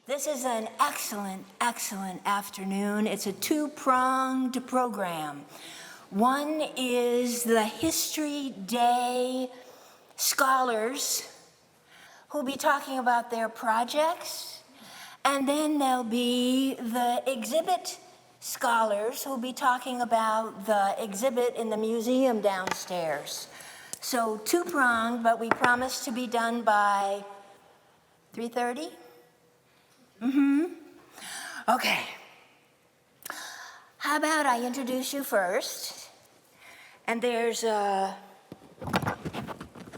This is an excellent, excellent afternoon. It's a two-pronged program. One is the History Day scholars who'll be talking about their projects, and then there'll be the exhibit scholars who'll be talking about the exhibit in the museum downstairs. So two-pronged, but we promise to be done by 3:30? Okay. How about I introduce you first? And there's a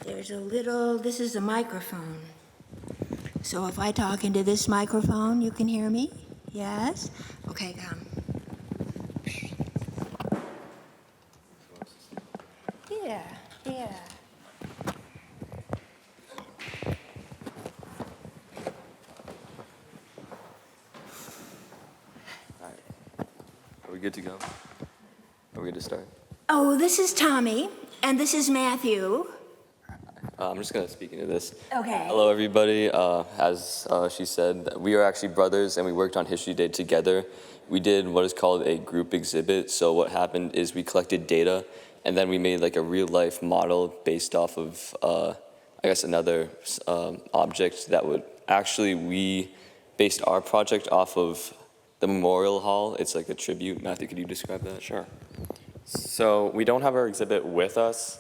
little, this is a microphone. So if I talk into this microphone, you can hear me? Yes? Okay, come. Yeah. Are we good to go? Are we good to start? Oh, this is Tommy, and this is Matthew. I'm just going to speak into this. Okay. Hello, everybody. As she said, we are actually brothers, and we worked on History Day together. We did what is called a group exhibit. So what happened is we collected data, and then we made like a real-life model based off of, another object that would actually, we based our project off of the Memorial Hall. It's like a tribute. Matthew, could you describe that? Sure. So we don't have our exhibit with us,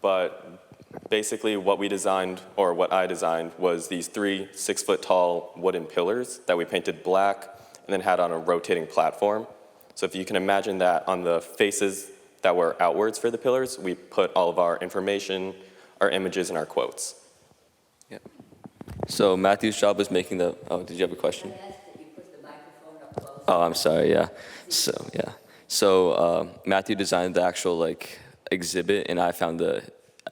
but basically what we designed, or what I designed, was these 3 6-foot-tall wooden pillars that we painted black and then had on a rotating platform. So if you can imagine that on the faces that were outwards for the pillars, we put all of our information, our images, and our quotes. Yeah. So Matthew's job was making the, did you have a question? Oh, I'm sorry, yeah. So Matthew designed the actual exhibit, and I found the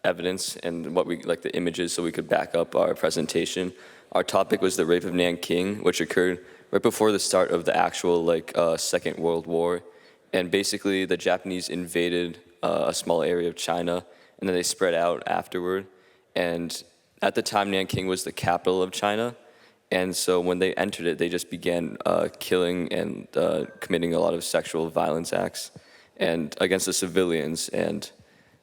evidence and the images so we could back up our presentation. Our topic was the rape of Nanking, which occurred right before the start of the actual Second World War. And basically the Japanese invaded a small area of China, and then they spread out afterward. And at the time, Nanking was the capital of China. And so when they entered it, they just began killing and committing a lot of sexual violence acts and against the civilians. And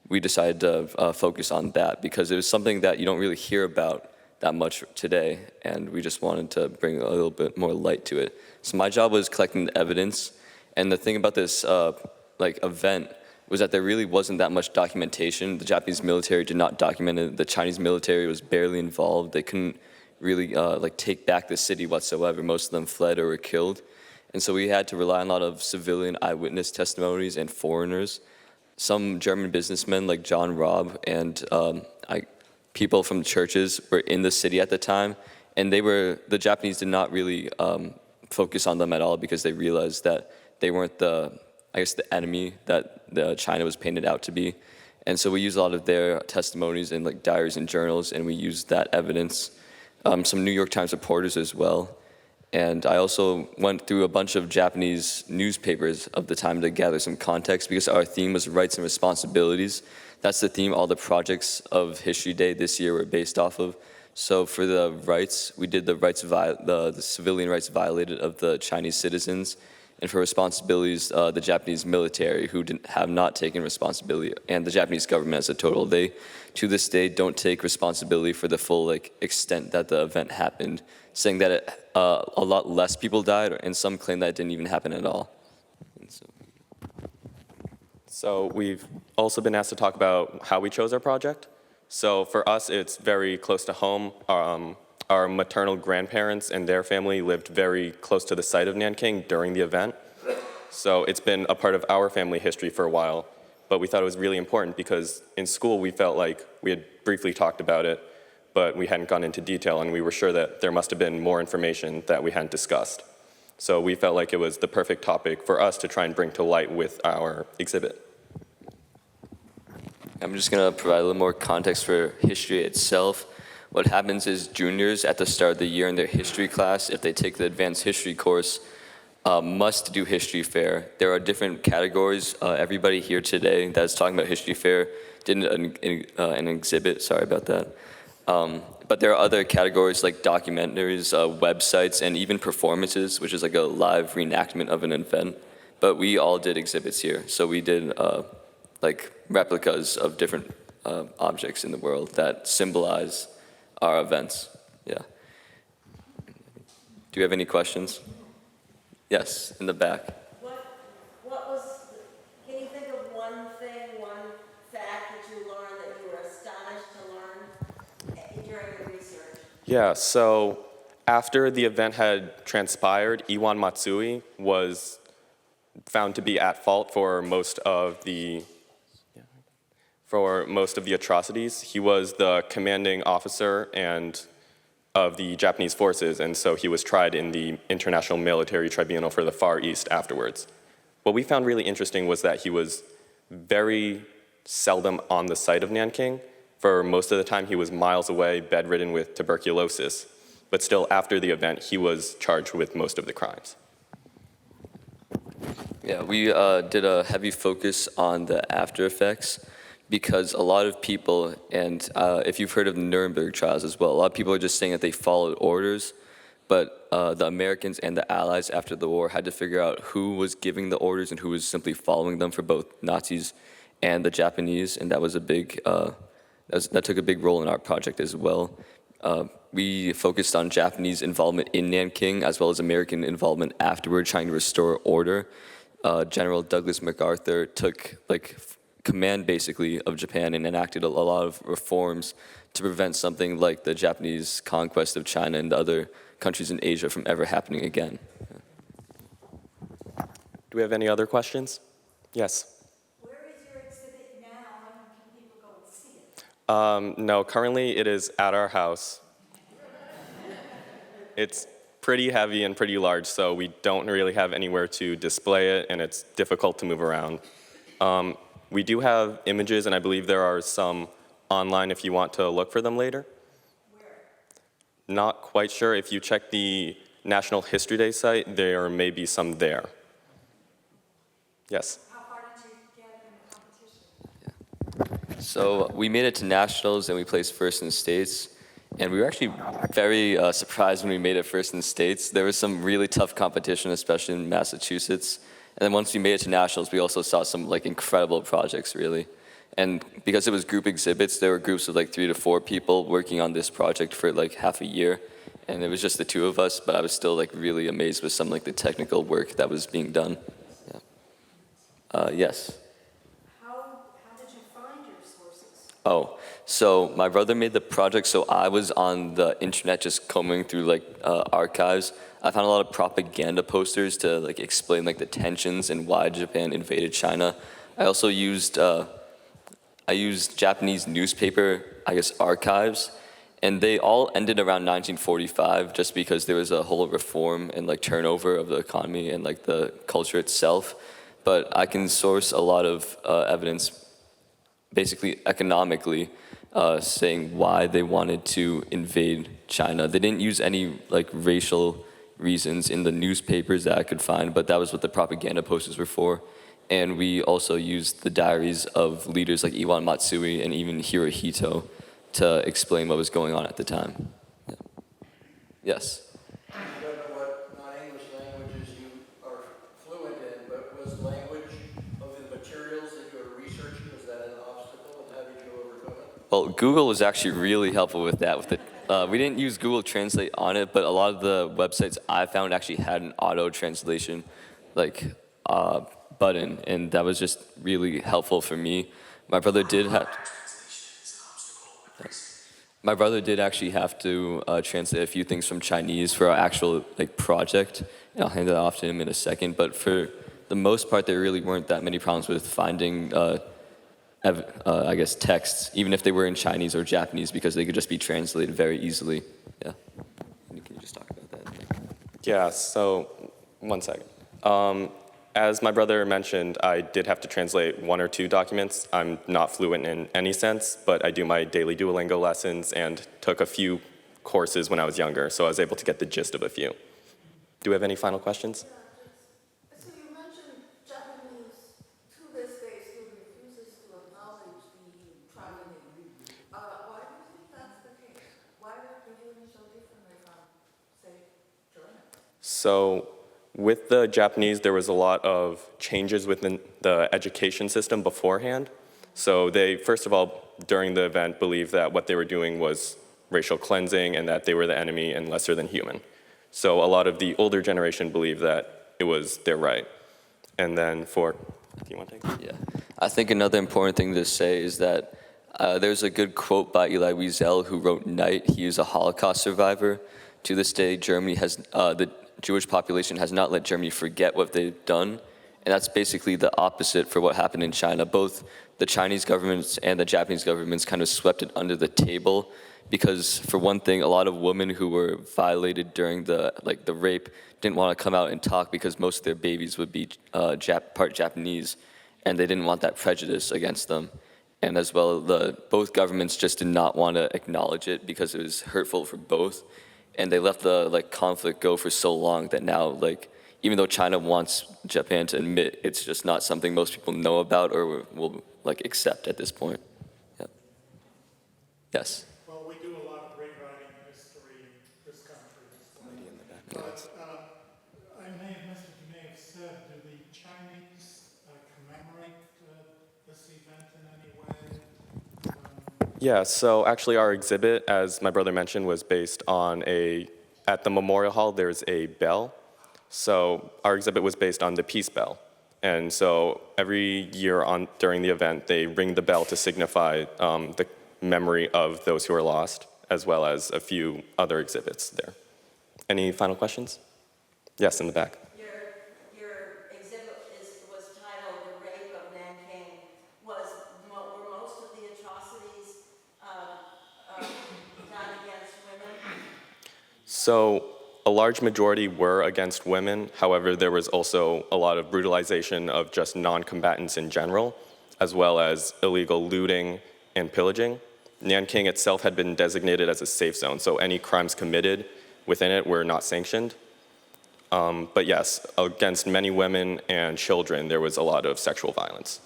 we decided to focus on that because it was something that you don't really hear about that much today. And we just wanted to bring a little bit more light to it. So my job was collecting the evidence. And the thing about this event was that there really wasn't that much documentation. The Japanese military did not document it. The Chinese military was barely involved. They couldn't really take back the city whatsoever. Most of them fled or were killed. And so we had to rely on a lot of civilian eyewitness testimonies and foreigners. Some German businessmen like John Robb and people from churches were in the city at the time. And the Japanese did not really focus on them at all because they realized that they weren't the enemy that China was painted out to be. And so we used a lot of their testimonies in diaries and journals, and we used that evidence. Some New York Times reporters as well. And I also went through a bunch of Japanese newspapers of the time to gather some context because our theme was rights and responsibilities. That's the theme all the projects of History Day this year were based off of. So for the rights, we did the civilian rights violated of the Chinese citizens. And for responsibilities, the Japanese military, who have not taken responsibility, and the Japanese government as a total, they, to this day, don't take responsibility for the full extent that the event happened, saying that a lot less people died, and some claim that it didn't even happen at all. So we've also been asked to talk about how we chose our project. So for us, it's very close to home. Our maternal grandparents and their family lived very close to the site of Nanking during the event. So it's been a part of our family history for a while. But we thought it was really important because in school we felt like we had briefly talked about it, but we hadn't gone into detail, and we were sure that there must have been more information that we hadn't discussed. So we felt like it was the perfect topic for us to try and bring to light with our exhibit. I'm just going to provide a little more context for history itself. What happens is juniors at the start of the year in their history class, if they take the advanced history course, must do history fair. There are different categories. Everybody here today that's talking about history fair did an exhibit, sorry about that. But there are other categories like documentaries, websites, and even performances, which is like a live reenactment of an event. But we all did exhibits here. So we did like replicas of different objects in the world that symbolize our events. Yeah. Do you have any questions? Yes, in the back. What was, can you think of one thing, one fact that you learned that you were astonished to learn during your research? Yeah, so after the event had transpired, Iwan Matsui was found to be at fault for most of the atrocities. He was the commanding officer and of the Japanese forces, and so he was tried in the International Military Tribunal for the Far East afterwards. What we found really interesting was that he was very seldom on the site of Nanking. For most of the time, he was miles away, bedridden with tuberculosis. But still, after the event, he was charged with most of the crimes. Yeah, we did a heavy focus on the after effects because a lot of people, and if you've heard of the Nuremberg trials as well, a lot of people are just saying that they followed orders, but the Americans and the Allies after the war had to figure out who was giving the orders and who was simply following them for both Nazis and the Japanese, and that was a big, that took a big role in our project as well. We focused on Japanese involvement in Nanking as well as American involvement afterward, trying to restore order. General Douglas MacArthur took command basically of Japan and enacted a lot of reforms to prevent something like the Japanese conquest of China and other countries in Asia from ever happening again. Do we have any other questions? Yes. Where is your exhibit now, and can people go and see it? No, currently it is at our house. It's pretty heavy and pretty large, so we don't really have anywhere to display it, and it's difficult to move around. We do have images, and I believe there are some online if you want to look for them later. Where? Not quite sure. If you check the National History Day site, there may be some there. Yes? How far did you get in the competition? So we made it to nationals and we placed first in the states. And we were actually very surprised when we made it first in the states. There was some really tough competition, especially in Massachusetts. And then once we made it to nationals, we also saw some incredible projects, really. And because it was group exhibits, there were groups of 3 to 4 people working on this project for half a year. And it was just the 2 of us, but I was still really amazed with some the technical work that was being done. Yeah. Yes. How did you find your sources? Oh, so my brother made the project, so I was on the internet just combing through archives. I found a lot of propaganda posters to explain the tensions and why Japan invaded China. I also used Japanese newspaper, archives, and they all ended around 1945 just because there was a whole reform and turnover of the economy and the culture itself. But I can source a lot of evidence basically economically saying why they wanted to invade China. They didn't use any racial reasons in the newspapers that I could find, but that was what the propaganda posters were for. And we also used the diaries of leaders like Iwan Matsui and even Hirohito to explain what was going on at the time. Yeah. Yes? I don't know what non-English languages you are fluent in, but was language of the materials that you were researching, was that an obstacle, and how did you overcome it? Well, Google was actually really helpful with that. We didn't use Google Translate on it, but a lot of the websites I found actually had an auto translation button, and that was just really helpful for me. My brother did actually have to translate a few things from Chinese for our actual project, and I'll hand that off to him in a second. But for the most part, there really weren't that many problems with finding texts, even if they were in Chinese or Japanese, because they could just be translated very easily. Yeah. Can you just talk about that? Yeah, so 1 second. As my brother mentioned, I did have to translate 1 or 2 documents. I'm not fluent in any sense, but I do my daily Duolingo lessons and took a few courses when I was younger, so I was able to get the gist of a few. Do we have any final questions? So you mentioned Japanese, to this day, still refuses to acknowledge the tribal name. Why do you think that's the case? Why So with the Japanese, there was a lot of changes within the education system beforehand. So they, first of all, during the event, believed that what they were doing was racial cleansing and that they were the enemy and lesser than human. So a lot of the older generation believed that it was their right. And then do you want to take it? Yeah. I think another important thing to say is that there's a good quote by Elie Wiesel, who wrote Night. He is a Holocaust survivor. To this day, Germany has, the Jewish population has not let Germany forget what they've done. And that's basically the opposite for what happened in China. Both the Chinese governments and the Japanese governments kind of swept it under the table because, for one thing, a lot of women who were violated during the rape didn't want to come out and talk because most of their babies would be part Japanese, and they didn't want that prejudice against them. And as well, both governments just did not want to acknowledge it because it was hurtful for both, and they let the conflict go for so long that now even though China wants Japan to admit, it's just not something most people know about or will accept at this point. Yep. Yes. Well, we do a lot of rewriting history in this country. But I may have said, do the Chinese commemorate this event in any way? Yeah, so actually our exhibit, as my brother mentioned, was based on at the Memorial Hall, there's a bell. So our exhibit was based on the peace bell. And so every year during the event, they ring the bell to signify the memory of those who are lost, as well as a few other exhibits there. Any final questions? Yes, in the back. Your exhibit was titled "The Rape of Nanking." Were most of the atrocities done against women? So a large majority were against women. However, there was also a lot of brutalization of just non-combatants in general, as well as illegal looting and pillaging. Nanking itself had been designated as a safe zone, so any crimes committed within it were not sanctioned. But yes, against many women and children, there was a lot of sexual violence.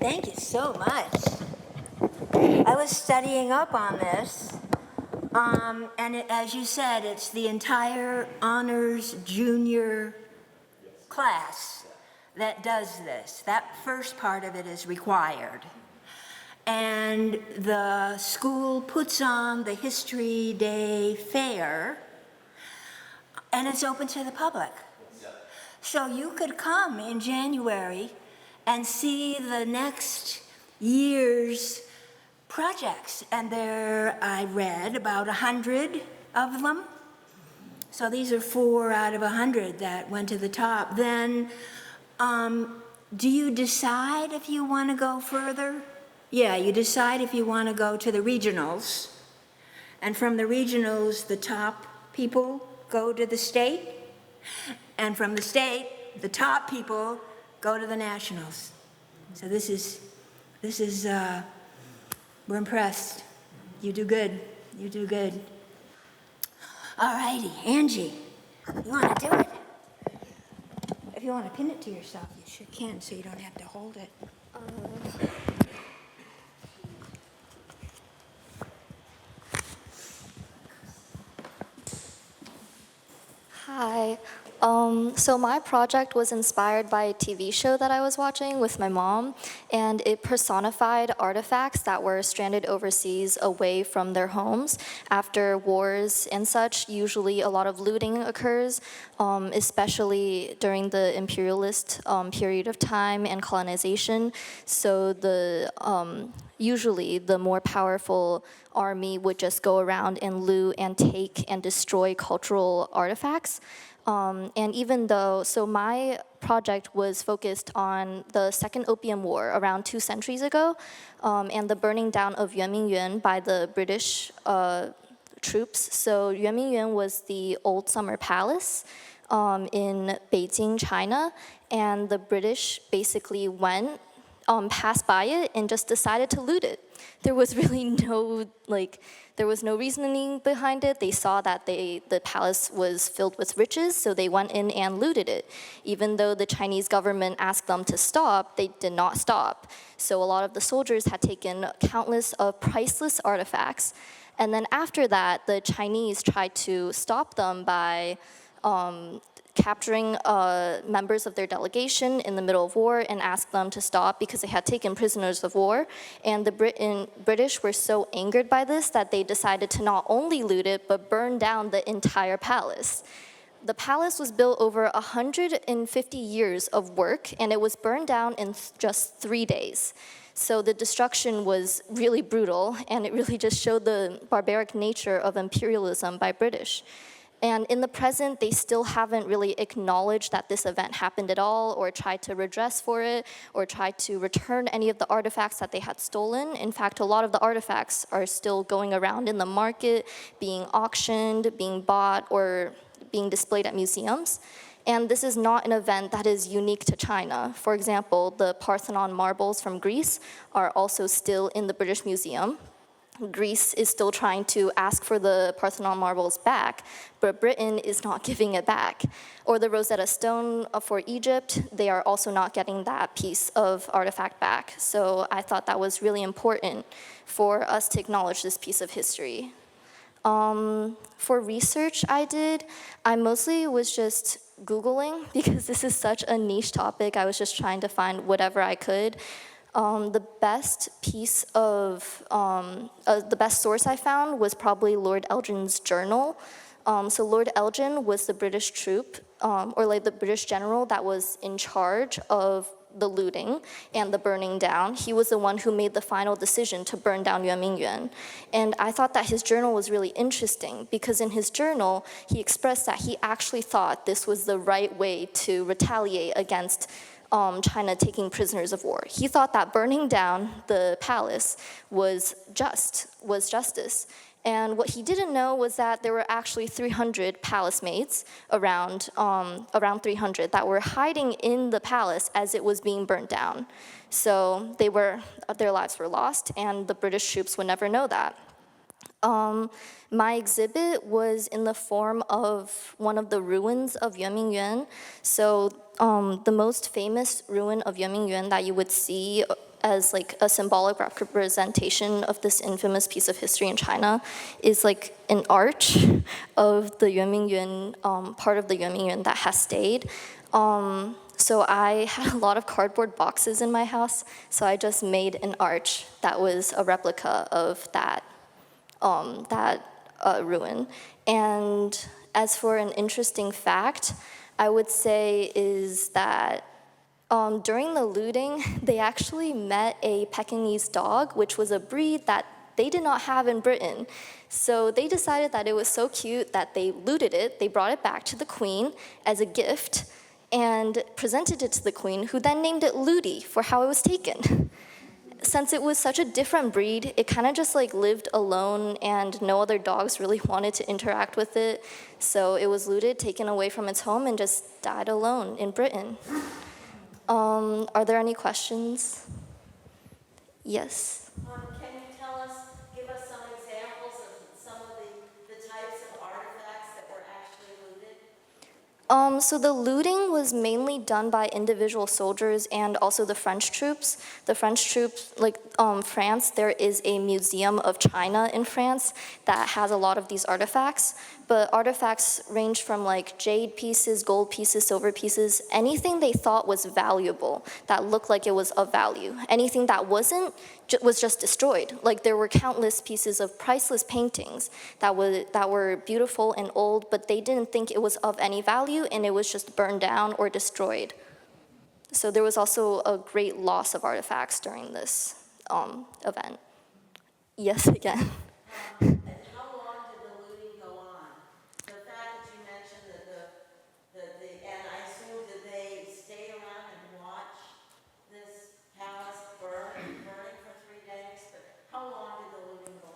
Thank you so much. I was studying up on this, as you said, it's the entire honors junior class that does this. That first part of it is required. And the school puts on the History Day Fair, and it's open to the public. So you could come in January and see the next year's projects. And I read about 100 of them. So these are 4 out of 100 that went to the top. Then, do you decide if you want to go further? Yeah, you decide if you want to go to the regionals. And from the regionals, the top people go to the state. And from the state, the top people go to the nationals. So this is, we're impressed. You do good. You do good. All righty, Angie, you want to do it? If you want to pin it to yourself, you sure can, so you don't have to hold it. Hi. So my project was inspired by a TV show that I was watching with my mom, and it personified artifacts that were stranded overseas away from their homes. After wars and such, usually a lot of looting occurs, especially during the imperialist period of time and colonization. So usually the more powerful army would just go around and loot and take and destroy cultural artifacts. And even though, so my project was focused on the Second Opium War around 2 centuries ago, and the burning down of Yuanmingyuan by the British troops. So Yuanmingyuan was the old summer palace in Beijing, China, and the British basically went passed by it and just decided to loot it. There was really there was no reasoning behind it. They saw that the palace was filled with riches, so they went in and looted it. Even though the Chinese government asked them to stop, they did not stop. So a lot of the soldiers had taken countless of priceless artifacts. And then after that, the Chinese tried to stop them by capturing members of their delegation in the middle of war and asked them to stop because they had taken prisoners of war. And the British were so angered by this that they decided to not only loot it, but burn down the entire palace. The palace was built over 150 years of work, and it was burned down in just 3 days. So the destruction was really brutal, and it really just showed the barbaric nature of imperialism by British. And in the present, they still haven't really acknowledged that this event happened at all, or tried to redress for it, or tried to return any of the artifacts that they had stolen. In fact, a lot of the artifacts are still going around in the market, being auctioned, being bought, or being displayed at museums. And this is not an event that is unique to China. For example, the Parthenon marbles from Greece are also still in the British Museum. Greece is still trying to ask for the Parthenon marbles back, but Britain is not giving it back. Or the Rosetta Stone for Egypt, they are also not getting that piece of artifact back. So I thought that was really important for us to acknowledge this piece of history. For research I mostly was just Googling because this is such a niche topic. I was just trying to find whatever I could. The best source I found was probably Lord Elgin's journal. So Lord Elgin was the British troop, or like the British general that was in charge of the looting and the burning down. He was the one who made the final decision to burn down Yuanmingyuan. And I thought that his journal was really interesting because in his journal, he expressed that he actually thought this was the right way to retaliate against China taking prisoners of war. He thought that burning down the palace was justice. And what he didn't know was that there were actually 300 palace maids, around 300, that were hiding in the palace as it was being burnt down. So their lives were lost, and the British troops would never know that. My exhibit was in the form of one of the ruins of Yuanmingyuan. So the most famous ruin of Yuanmingyuan that you would see as like a symbolic representation of this infamous piece of history in China is like an arch of the Yuanmingyuan, part of the Yuanmingyuan that has stayed. So I had a lot of cardboard boxes in my house, so I just made an arch that was a replica of that ruin. And as for an interesting fact, I would say is that during the looting, they actually met a Pekingese dog, which was a breed that they did not have in Britain. So they decided that it was so cute that they looted it, they brought it back to the queen as a gift, and presented it to the queen, who then named it Ludi for how it was taken. Since it was such a different breed, it kind of just like lived alone and no other dogs really wanted to interact with it. So it was looted, taken away from its home, and just died alone in Britain. Are there any questions? Yes. Can you give us some examples of some of the types of artifacts that were actually looted? So the looting was mainly done by individual soldiers and also the French troops. The French troops, like France, there is a museum of China in France that has a lot of these artifacts. But artifacts range from like jade pieces, gold pieces, silver pieces, anything they thought was valuable, that looked like it was of value. Anything that wasn't was just destroyed. Like there were countless pieces of priceless paintings that were beautiful and old, but they didn't think it was of any value and it was just burned down or destroyed. So there was also a great loss of artifacts during this event. Yes, again. And how long did the looting go on? The fact that you mentioned and I assume that they stayed around and watched this palace burning for 3 days, but how long did the looting go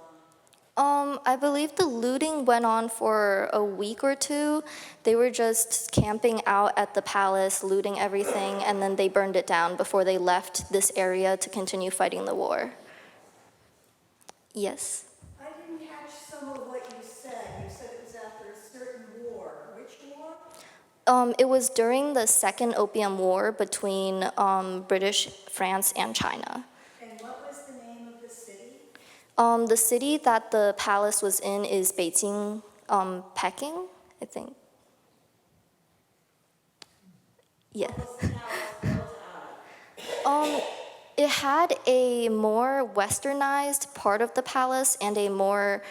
on? I believe the looting went on for a week or two. They were just camping out at the palace, looting everything, and then they burned it down before they left this area to continue fighting the war. Yes. I didn't catch some of what you said. You said it was after a certain war. Which war? It was during the Second Opium War between British, France, and China. And what was the name of the city? The city that the palace was in is Beijing, Peking, I think. Yeah. What's the palace built out of? It had a more westernized part of the palace and a more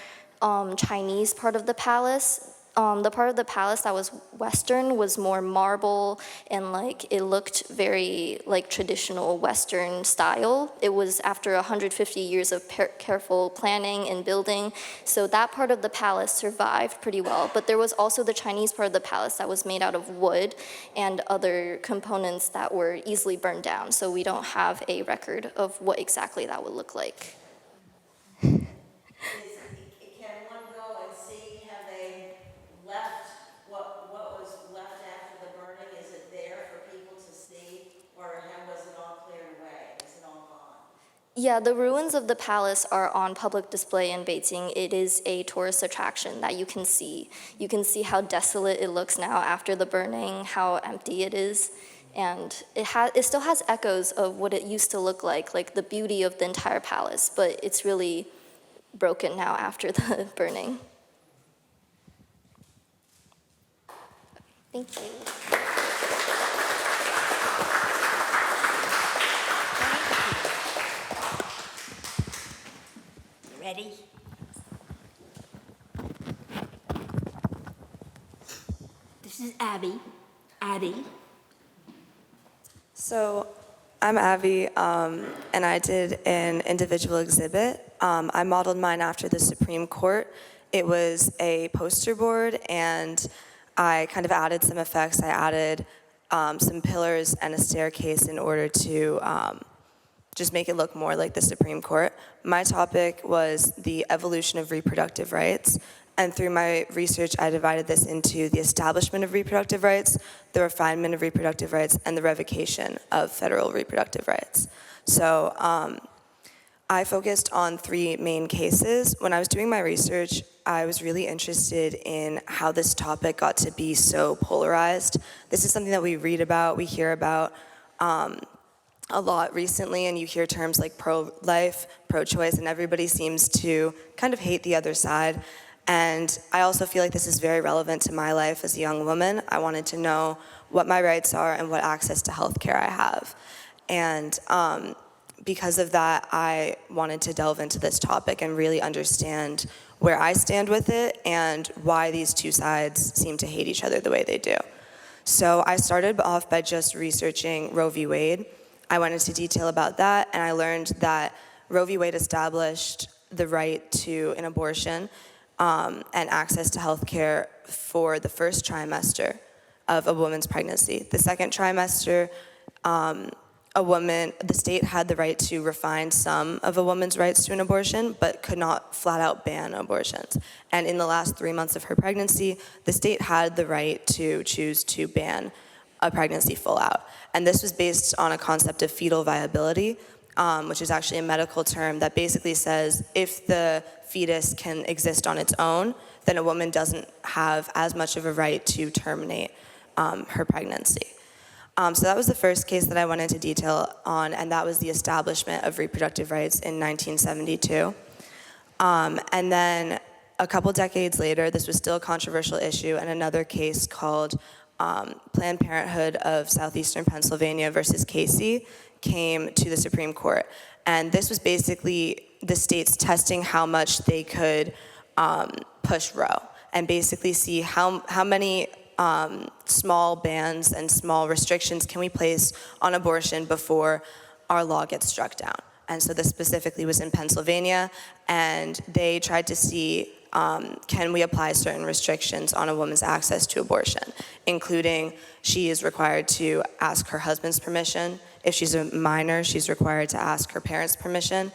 Chinese part of the palace. The part of the palace that was western was more marble and like it looked very like traditional western style. It was after 150 years of careful planning and building, so that part of the palace survived pretty well. But there was also the Chinese part of the palace that was made out of wood and other components that were easily burned down, so we don't have a record of what exactly that would look like. Can one go and see, have they left, what was left after the burning? Is it there for people to see, or was it all cleared away? Is it all gone? Yeah, the ruins of the palace are on public display in Beijing. It is a tourist attraction that you can see. You can see how desolate it looks now after the burning, how empty it is. And it still has echoes of what it used to look like the beauty of the entire palace, but it's really broken now after the burning. Thank you. Ready? This is Abby. Abby. So I'm Abby, and I did an individual exhibit. I modeled mine after the Supreme Court. It was a poster board, and I kind of added some effects. I added some pillars and a staircase in order to just make it look more like the Supreme Court. My topic was the evolution of reproductive rights. And through my research, I divided this into the establishment of reproductive rights, the refinement of reproductive rights, and the revocation of federal reproductive rights. So I focused on three main cases. When I was doing my research, I was really interested in how this topic got to be so polarized. This is something that we read about, we hear about a lot recently, and you hear terms like pro-life, pro-choice, and everybody seems to kind of hate the other side. And I also feel like this is very relevant to my life as a young woman. I wanted to know what my rights are and what access to healthcare I have. And because of that, I wanted to delve into this topic and really understand where I stand with it and why these two sides seem to hate each other the way they do. So I started off by just researching Roe v. Wade. I went into detail about that, and I learned that Roe v. Wade established the right to an abortion and access to health care for the first trimester of a woman's pregnancy. The second trimester, the state had the right to refine some of a woman's rights to an abortion, but could not flat out ban abortions. And in the last 3 months of her pregnancy, the state had the right to choose to ban a pregnancy full out. And this was based on a concept of fetal viability, which is actually a medical term that basically says if the fetus can exist on its own, then a woman doesn't have as much of a right to terminate her pregnancy. So that was the first case that I went into detail on, and that was the establishment of reproductive rights in 1972. And then a couple decades later, this was still a controversial issue, and another case called Planned Parenthood of Southeastern Pennsylvania versus Casey came to the Supreme Court. And this was basically the states testing how much they could push Roe and basically see how many small bans and small restrictions can we place on abortion before our law gets struck down. And so this specifically was in Pennsylvania, and they tried to see can we apply certain restrictions on a woman's access to abortion, including she is required to ask her husband's permission. If she's a minor, she's required to ask her parents' permission.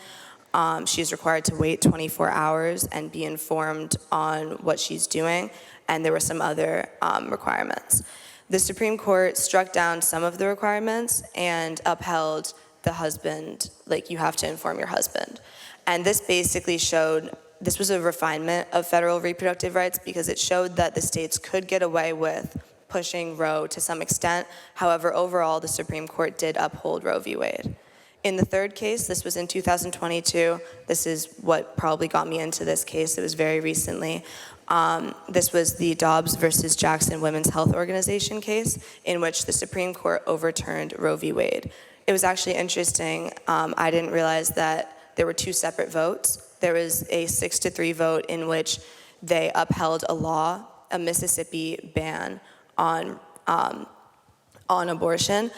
she's required to wait 24 hours and be informed on what she's doing, and there were some other requirements. The Supreme Court struck down some of the requirements and upheld the husband, like you have to inform your husband. And this basically showed, this was a refinement of federal reproductive rights because it showed that the states could get away with pushing Roe to some extent. However, overall, the Supreme Court did uphold Roe v. Wade. In the third case, this was in 2022. This is what probably got me into this case. It was very recently. This was the Dobbs versus Jackson Women's Health Organization case in which the Supreme Court overturned Roe v. Wade. It was actually interesting. I didn't realize that there were two separate votes. There was a 6-3 vote in which they upheld a law, a Mississippi ban on abortion,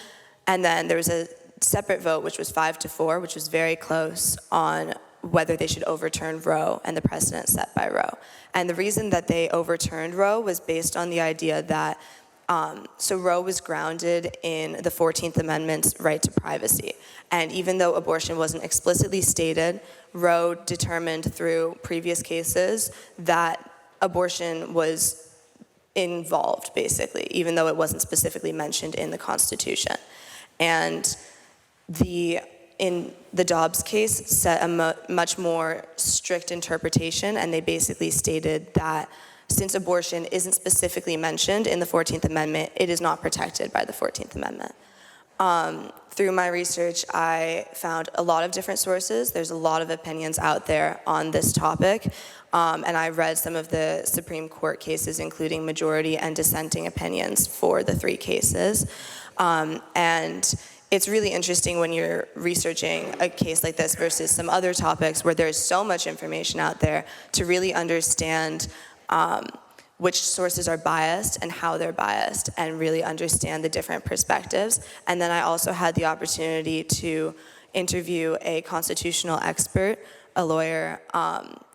and then there was a separate vote which was 5-4, which was very close on whether they should overturn Roe and the precedent set by Roe. And the reason that they overturned Roe was based on the idea that so Roe was grounded in the 14th Amendment's right to privacy. And even though abortion wasn't explicitly stated, Roe determined through previous cases that abortion was involved, basically, even though it wasn't specifically mentioned in the Constitution. And in the Dobbs case set a much more strict interpretation, and they basically stated that since abortion isn't specifically mentioned in the 14th Amendment, it is not protected by the 14th Amendment. Through my research, I found a lot of different sources. There's a lot of opinions out there on this topic, and I read some of the Supreme Court cases, including majority and dissenting opinions for the three cases. And it's really interesting when you're researching a case like this versus some other topics where there's so much information out there to really understand which sources are biased and how they're biased, and really understand the different perspectives. And then I also had the opportunity to interview a constitutional expert, a lawyer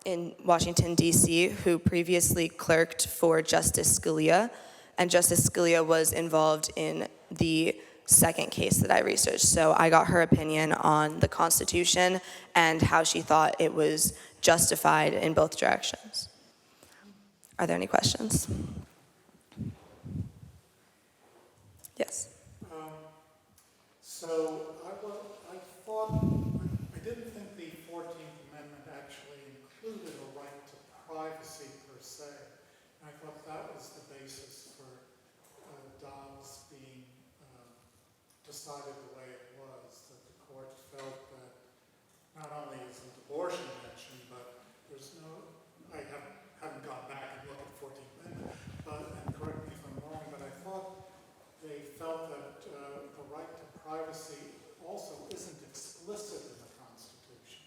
in Washington, D.C., who previously clerked for Justice Scalia. And Justice Scalia was involved in the second case that I researched. So I got her opinion on the Constitution and how she thought it was justified in both directions. Are there any questions? Yes. So I didn't think the 14th Amendment actually included a right to privacy per se. I thought that was the basis for Dobbs being decided the way it was, that the court felt that not only isn't abortion mentioned, but there's no, I haven't gone back and looked at the 14th Amendment, and correct me if I'm wrong, but I thought they felt that the right to privacy also isn't explicit in the Constitution.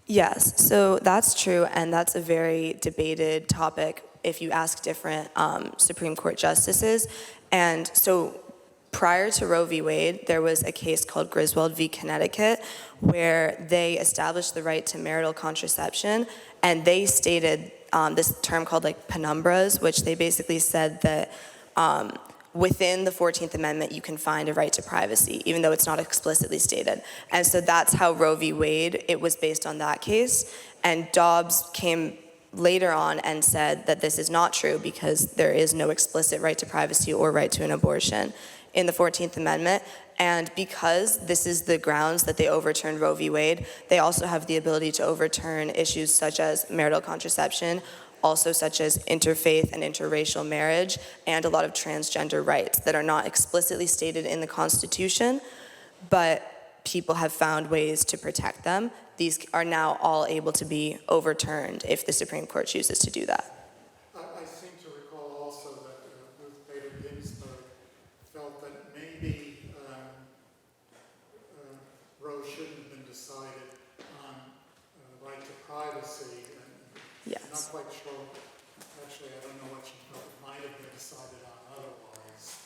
Yes, so that's true, and that's a very debated topic if you ask different Supreme Court justices. And so prior to Roe v. Wade, there was a case called Griswold v. Connecticut where they established the right to marital contraception, and they stated this term called like penumbras, which they basically said that within the 14th Amendment, you can find a right to privacy, even though it's not explicitly stated. And so that's how Roe v. Wade, it was based on that case. And Dobbs came later on and said that this is not true because there is no explicit right to privacy or right to an abortion in the 14th Amendment. And because this is the grounds that they overturned Roe v. Wade, they also have the ability to overturn issues such as marital contraception, also such as interfaith and interracial marriage, and a lot of transgender rights that are not explicitly stated in the Constitution, but people have found ways to protect them. These are now all able to be overturned if the Supreme Court chooses to do that. I seem to recall also that Ruth Bader Ginsburg felt that maybe Roe shouldn't have been decided on right to privacy. And Yes. I'm not quite sure. Actually, I don't know what she thought it might have been decided on otherwise.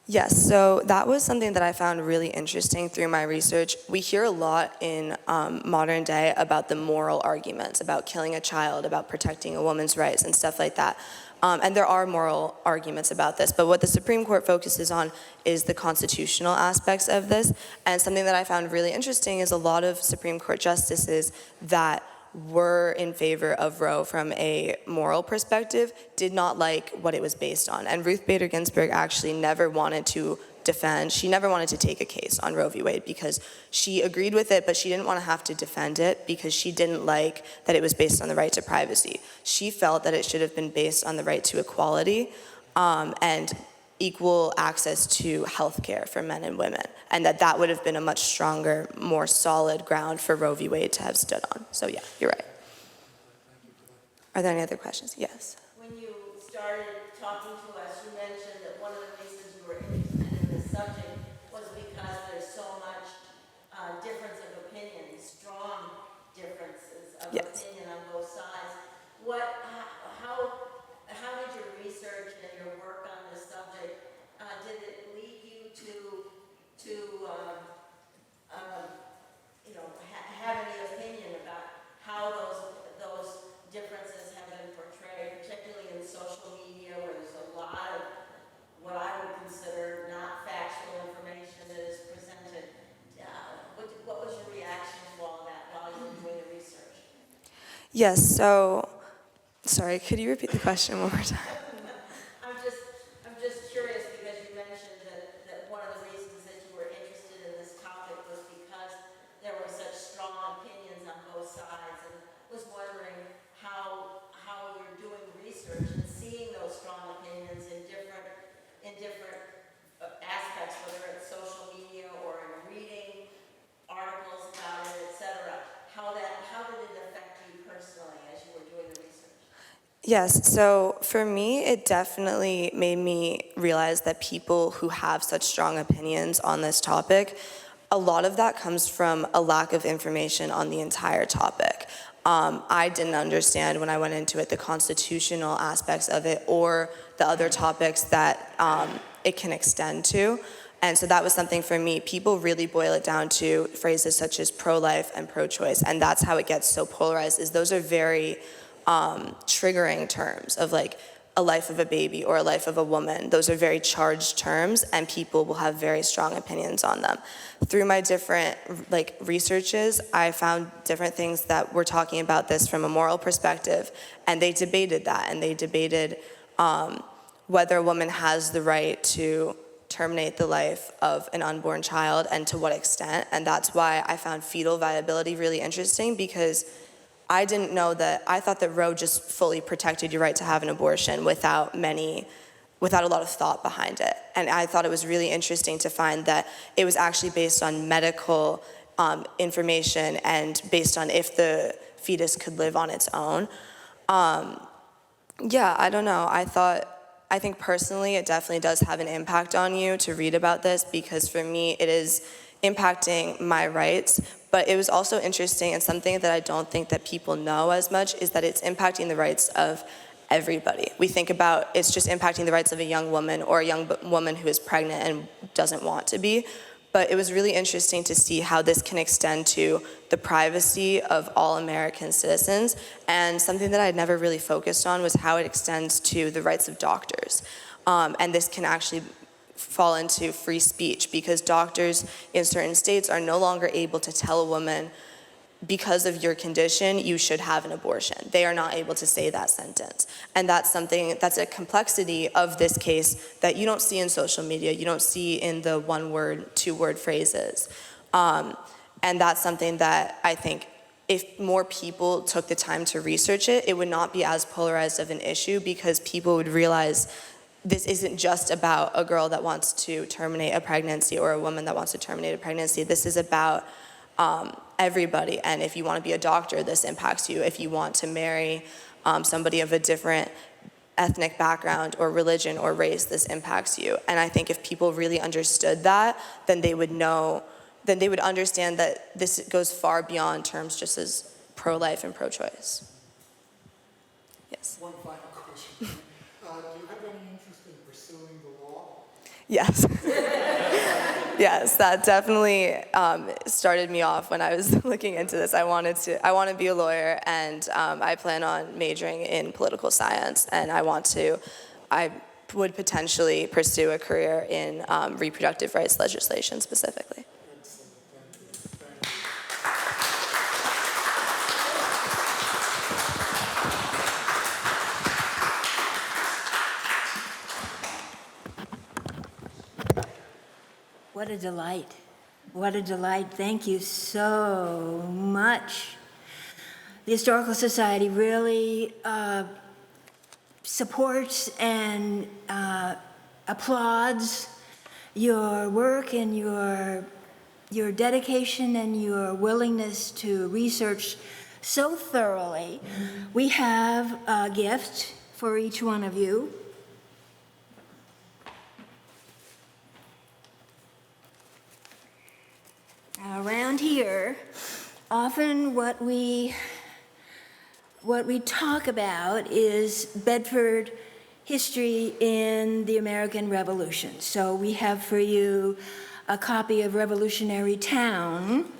Yes, so that was something that I found really interesting through my research. We hear a lot in modern day about the moral arguments, about killing a child, about protecting a woman's rights and stuff like that. And there are moral arguments about this, but what the Supreme Court focuses on is the constitutional aspects of this. And something that I found really interesting is a lot of Supreme Court justices that were in favor of Roe from a moral perspective did not like what it was based on. And Ruth Bader Ginsburg actually never wanted to defend, she never wanted to take a case on Roe v. Wade because she agreed with it, but she didn't want to have to defend it because she didn't like that it was based on the right to privacy. She felt that it should have been based on the right to equality and equal access to health care for men and women, and that would have been a much stronger, more solid ground for Roe v. Wade to have stood on. So yeah, you're right. Are there any other questions? Yes. When you started talking to us, you mentioned that one of the reasons you were interested in this subject was because there's so much difference of opinion, strong differences of Yes. opinion on both sides. How did your research and your work on this subject, did it lead you to have any opinion about how those differences have been portrayed, particularly in social media where there's a lot of what I would consider not factual information that is presented? What was your reaction to all that while you were doing the research? Yes, so, sorry, could you repeat the question one more time? I'm just curious because you mentioned that one of the reasons that you were interested in this topic was because there were such strong opinions on both sides, and was wondering how you're doing research and seeing those strong opinions in different aspects, whether it's social media or in reading articles about it, etc. How did it affect you personally as you were doing the research? Yes, so for me, it definitely made me realize that people who have such strong opinions on this topic, a lot of that comes from a lack of information on the entire topic. I didn't understand when I went into it the constitutional aspects of it or the other topics that it can extend to. And so that was something for me. People really boil it down to phrases such as pro-life and pro-choice, and that's how it gets so polarized, is those are very triggering terms of like a life of a baby or a life of a woman. Those are very charged terms, and people will have very strong opinions on them. Through my different researches, I found different things that were talking about this from a moral perspective, and they debated that, and they debated whether a woman has the right to terminate the life of an unborn child and to what extent. And that's why I found fetal viability really interesting, because I didn't know that. I thought that Roe just fully protected your right to have an abortion without a lot of thought behind it. And I thought it was really interesting to find that it was actually based on medical information and based on if the fetus could live on its own. Yeah, I don't know. I think personally it definitely does have an impact on you to read about this, because for me it is impacting my rights. But it was also interesting, and something that I don't think that people know as much is that it's impacting the rights of everybody. We think about it's just impacting the rights of a young woman or a young woman who is pregnant and doesn't want to be. But it was really interesting to see how this can extend to the privacy of all American citizens. And something that I had never really focused on was how it extends to the rights of doctors. And this can actually fall into free speech, because doctors in certain states are no longer able to tell a woman, because of your condition, you should have an abortion. They are not able to say that sentence. And that's a complexity of this case that you don't see in social media, you don't see in the one-word, two-word phrases. And that's something that I think if more people took the time to research it, it would not be as polarized of an issue, because people would realize this isn't just about a girl that wants to terminate a pregnancy or a woman that wants to terminate a pregnancy. This is about everybody. And if you want to be a doctor, this impacts you. If you want to marry somebody of a different ethnic background or religion or race, this impacts you. And I think if people really understood that, then they would understand that this goes far beyond terms just as pro-life and pro-choice. Yes. One final question. Do you have any interest in pursuing the law? Yes. Yes, that definitely started me off when I was looking into this. I want to be a lawyer, and I plan on majoring in political science, and I would potentially pursue a career in reproductive rights legislation specifically. What a delight. What a delight. Thank you so much. The Historical Society really supports and applauds your work and your dedication and your willingness to research so thoroughly. We have a gift for each one of you. Around here, often what we talk about is Bedford history in the American Revolution. So we have for you a copy of Revolutionary Town.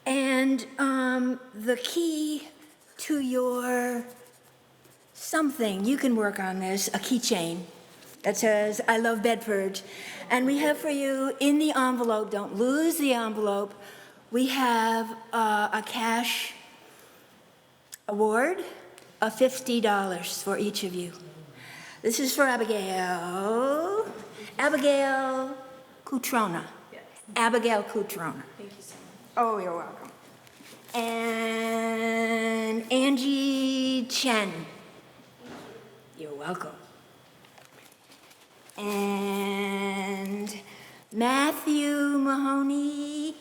And the key to your something, you can work on this, a keychain that says, I love Bedford. And we have for you in the envelope, don't lose the envelope, we have a cash award of $50 for each of you. This is for Abigail. Abigail Cutrona. Yes. Abigail Cutrona. Thank you so much. Oh, you're welcome. And Angie Chen. You're welcome. And Matthew Mahoney.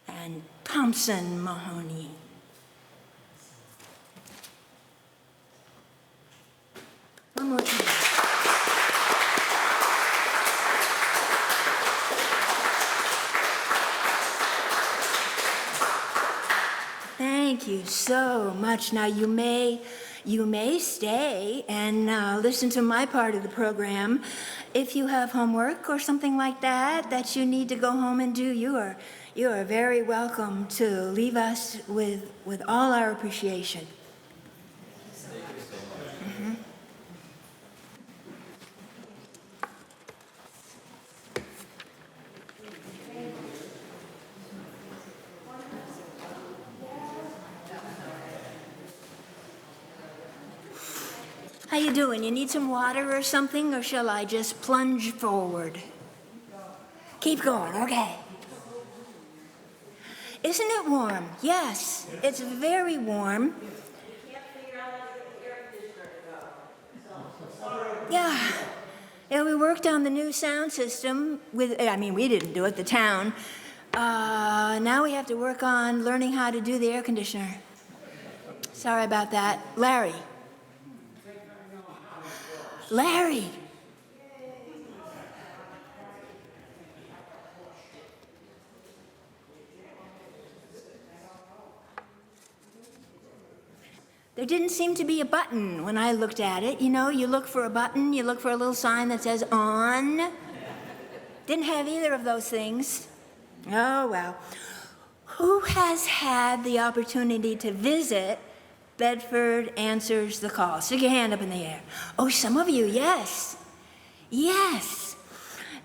And Thompson Mahoney. One more time. Thank you so much. Now you may stay and listen to my part of the program. If you have homework or something like that you need to go home and do, you are very welcome to leave us with all our appreciation. How you doing? You need some water or something, or shall I just plunge forward? Keep going, okay. Isn't it warm? Yes, it's very warm. Yeah. Yeah, we worked on the new sound system we didn't do it, the town. Now we have to work on learning how to do the air conditioner. Sorry about that. Larry. There didn't seem to be a button when I looked at it. You know, you look for a button, you look for a little sign that says on. Didn't have either of those things. Oh, well. Who has had the opportunity to visit Bedford Answers the Call? Stick your hand up in the air. Oh, some of you, yes. Yes.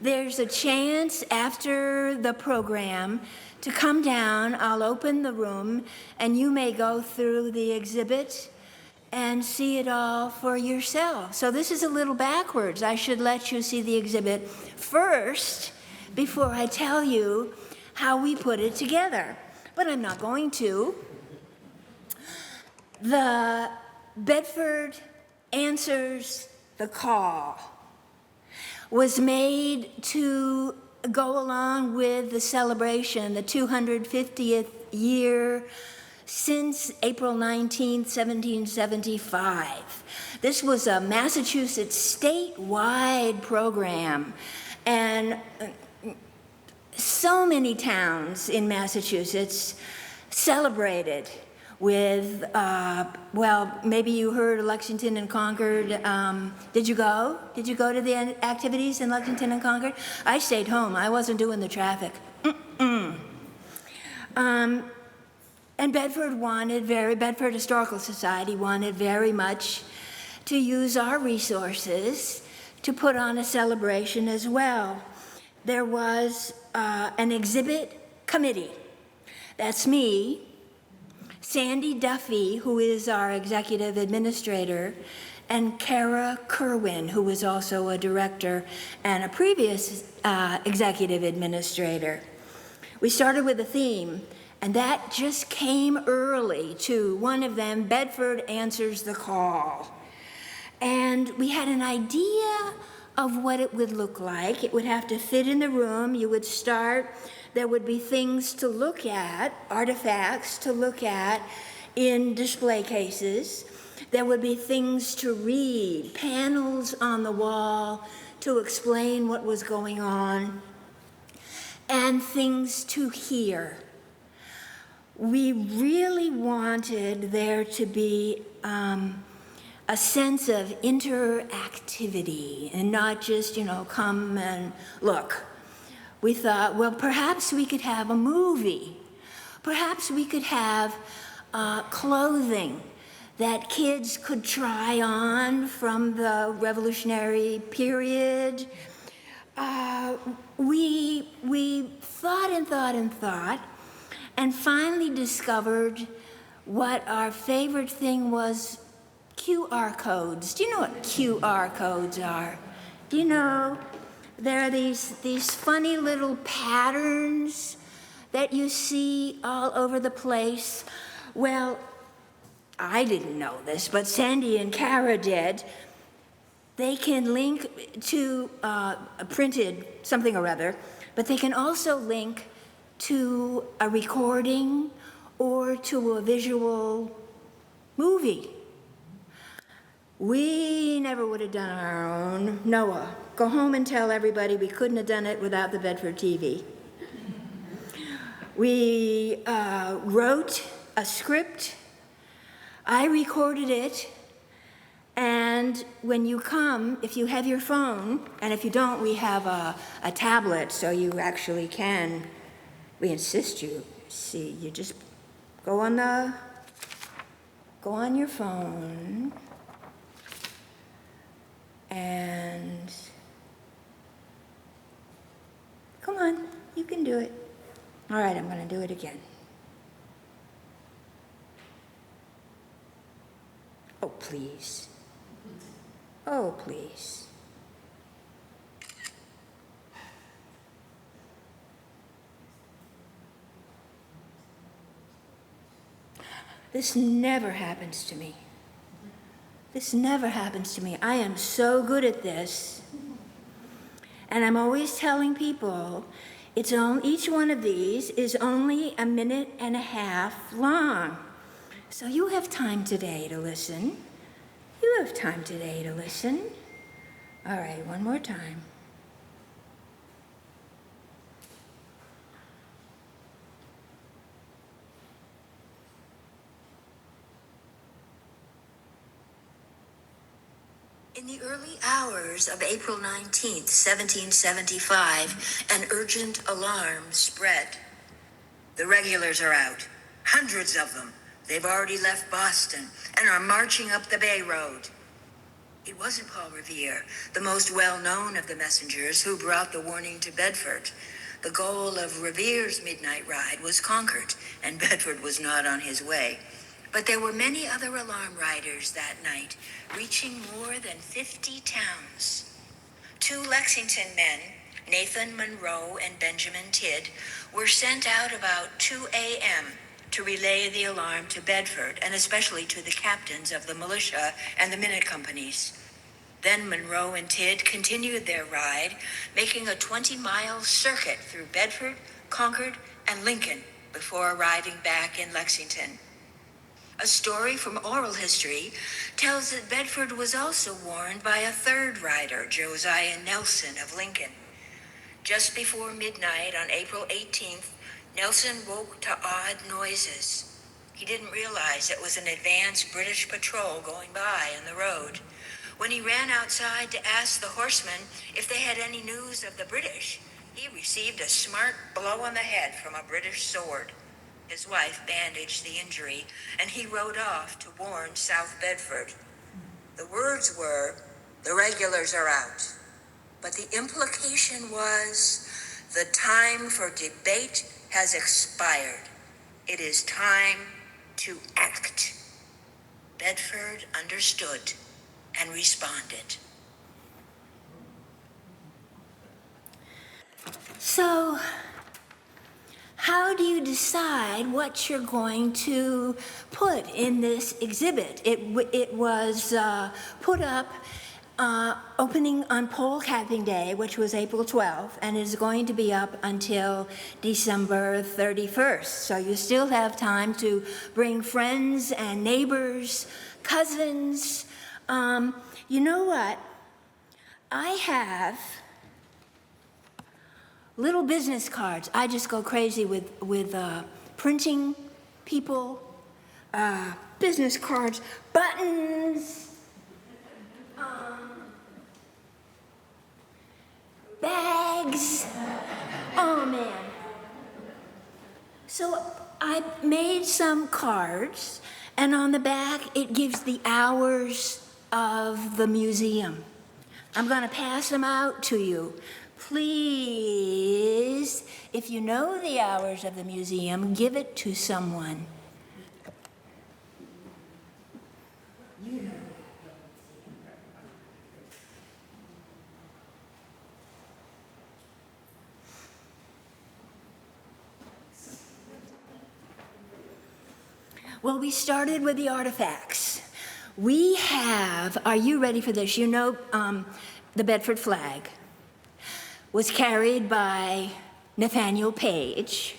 There's a chance after the program to come down. I'll open the room, and you may go through the exhibit and see it all for yourself. So this is a little backwards. I should let you see the exhibit first before I tell you how we put it together. But I'm not going to. The Bedford Answers the Call was made to go along with the celebration, the 250th year since April 19th, 1775. This was a Massachusetts statewide program, and so many towns in Massachusetts celebrated with, well, maybe you heard Lexington and Concord. Did you go? Did you go to the activities in Lexington and Concord? I stayed home. I wasn't doing the traffic. And Bedford Historical Society wanted very much to use our resources to put on a celebration as well. There was an exhibit committee. That's me, Sandy Duffy, who is our executive administrator, and Kara Kerwin, who was also a director and a previous executive administrator. We started with a theme, and that just came early to one of them, Bedford Answers the Call. And we had an idea of what it would look like. It would have to fit in the room. You would start, there would be things to look at, artifacts to look at in display cases. There would be things to read, panels on the wall to explain what was going on, and things to hear. We really wanted there to be a sense of interactivity and not just, come and look. We thought, well, perhaps we could have a movie. Perhaps we could have clothing that kids could try on from the Revolutionary period. We thought and thought and thought, and finally discovered what our favorite thing was: QR codes. Do you know what QR codes are? Do you know? There are these funny little patterns that you see all over the place. Well, I didn't know this, but Sandy and Kara did. They can link to a printed something or other, but they can also link to a recording or to a visual movie. We never would have done our own. Noah, go home and tell everybody we couldn't have done it without the Bedford TV. We wrote a script. I recorded it. And when you come, if you have your phone, and if you don't, we have a tablet, so you actually can. We insist you see. You just go on your phone, and come on, you can do it. All right, I'm going to do it again. Oh, please. Oh, please. This never happens to me. This never happens to me. I am so good at this. And I'm always telling people, each one of these is only 1.5 minutes long. So you have time today to listen. You have time today to listen. All right, one more time. In the early hours of April 19th, 1775, an urgent alarm spread. The regulars are out, hundreds of them. They've already left Boston and are marching up the Bay Road. It wasn't Paul Revere, the most well-known of the messengers, who brought the warning to Bedford. The goal of Revere's midnight ride was conquered, and Bedford was not on his way. But there were many other alarm riders that night, reaching more than 50 towns. 2 Lexington men, Nathan Monroe and Benjamin Tidd, were sent out about 2 a.m. to relay the alarm to Bedford, and especially to the captains of the militia and the minute companies. Then Monroe and Tidd continued their ride, making a 20-mile circuit through Bedford, Concord, and Lincoln before arriving back in Lexington. A story from oral history tells that Bedford was also warned by a 3rd rider, Josiah Nelson of Lincoln. Just before midnight on April 18th, Nelson woke to odd noises. He didn't realize it was an advanced British patrol going by on the road. When he ran outside to ask the horsemen if they had any news of the British, he received a smart blow on the head from a British sword. His wife bandaged the injury, and he rode off to warn South Bedford. The words were, "The regulars are out." But the implication was, the time for debate has expired. It is time to act. Bedford understood and responded. So, how do you decide what you're going to put in this exhibit? It was put up opening on Pole Capping Day, which was April 12th, and is going to be up until December 31st. So you still have time to bring friends and neighbors, cousins. You know what? I have little business cards. I just go crazy with printing people, business cards, buttons, bags. Oh man. So I made some cards, and on the back it gives the hours of the museum. I'm going to pass them out to you. Please, if you know the hours of the museum, give it to someone. Well, we started with the artifacts. We have, are you ready for this? You know, the Bedford flag was carried by Nathaniel Page.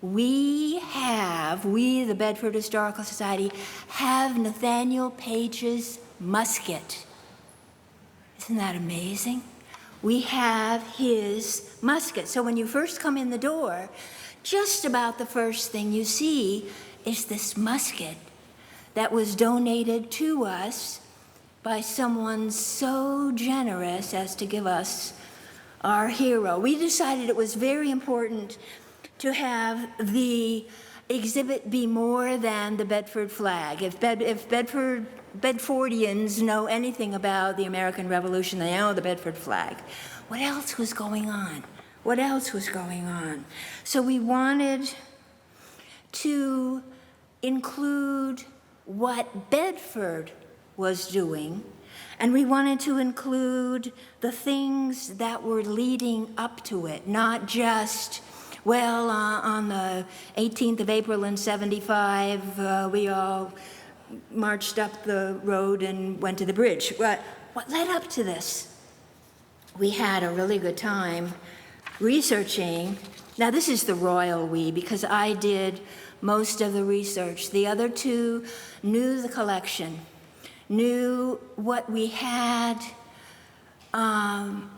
We, the Bedford Historical Society, have Nathaniel Page's musket. Isn't that amazing? We have his musket. So when you first come in the door, just about the first thing you see is this musket that was donated to us by someone so generous as to give us our hero. We decided it was very important to have the exhibit be more than the Bedford flag. If Bedfordians know anything about the American Revolution, they know the Bedford flag. What else was going on? What else was going on? So we wanted to include what Bedford was doing, and we wanted to include the things that were leading up to it, not just, well, on the 18th of April in 75, we all marched up the road and went to the bridge. What led up to this? We had a really good time researching. Now, this is the royal we, because I did most of the research. The other two knew the collection, knew what we had, and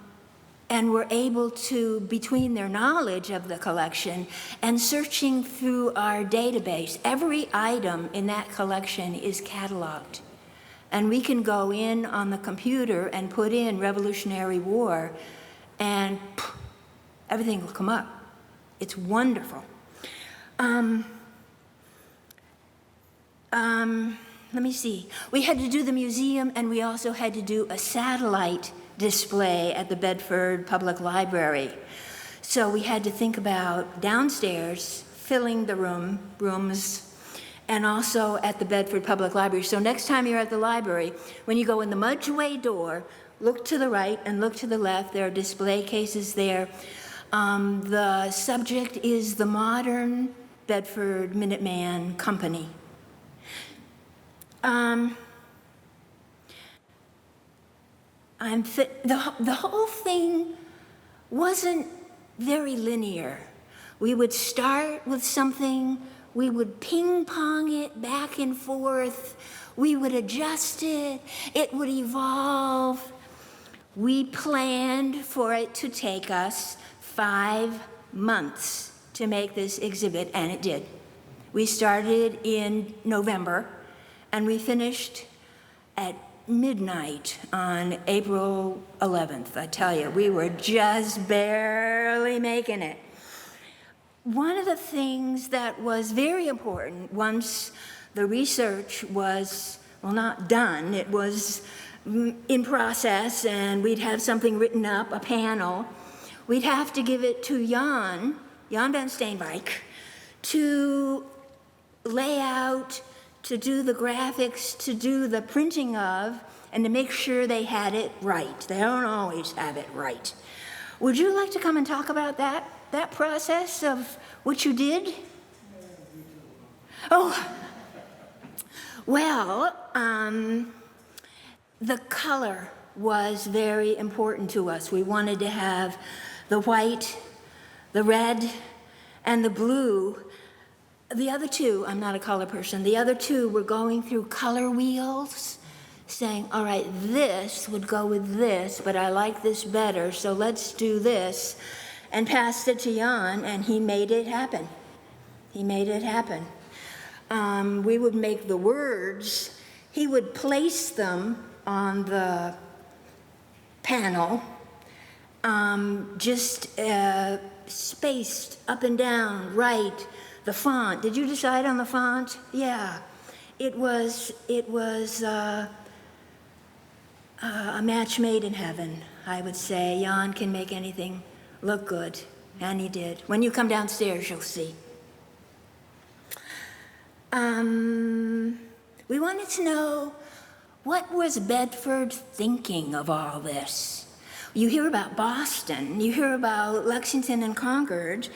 were able to, between their knowledge of the collection and searching through our database, every item in that collection is cataloged. And we can go in on the computer and put in Revolutionary War, and everything will come up. It's wonderful. Let me see. We had to do the museum, and we also had to do a satellite display at the Bedford Public Library. So we had to think about downstairs, filling the rooms, and also at the Bedford Public Library. So next time you're at the library, when you go in the Mudgeway door, look to the right and look to the left. There are display cases there. The subject is the modern Bedford Minuteman Company. The whole thing wasn't very linear. We would start with something, we would ping pong it back and forth, we would adjust it, it would evolve. We planned for it to take us 5 months to make this exhibit, and it did. We started in November, and we finished at midnight on April 11th. I tell you, we were just barely making it. One of the things that was very important once the research was, well, not done, it was in process, and we'd have something written up, a panel, we'd have to give it to Jan van Steenwijk, to lay out, to do the graphics, to do the printing of, and to make sure they had it right. They don't always have it right. Would you like to come and talk about that process of what you did? Oh, well, the color was very important to us. We wanted to have the white, the red, and the blue. The other two, I'm not a color person, the other two were going through color wheels, saying, all right, this would go with this, but I like this better, so let's do this, and passed it to Jan, and he made it happen. He made it happen. We would make the words, he would place them on the panel, just spaced up and down, right. The font, did you decide on the font? Yeah. It was a match made in heaven, I would say. Jan can make anything look good, and he did. When you come downstairs, you'll see. We wanted to know, what was Bedford thinking of all this? You hear about Boston, you hear about Lexington and Concord.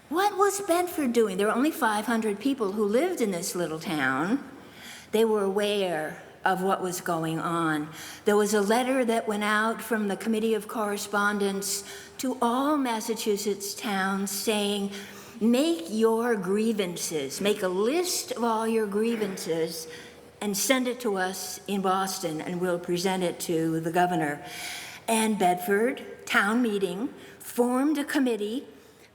What was Bedford doing? There were only 500 people who lived in this little town. They were aware of what was going on. There was a letter that went out from the Committee of Correspondence to all Massachusetts towns saying, make your grievances, make a list of all your grievances and send it to us in Boston, and we'll present it to the governor. And Bedford town meeting formed a committee,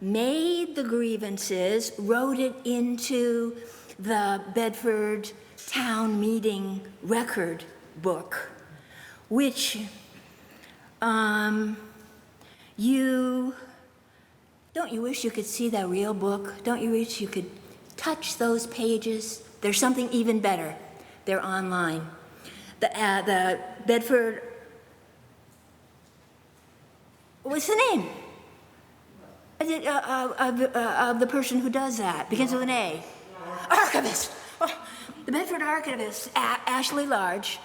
made the grievances, wrote it into the Bedford town meeting record book, which don't you wish you could see that real book? Don't you wish you could touch those pages? There's something even better. They're online. The Bedford, what's the name? Of the person who does that? Begins with an A. Archivist. Oh, the Bedford archivist, Ashley Large,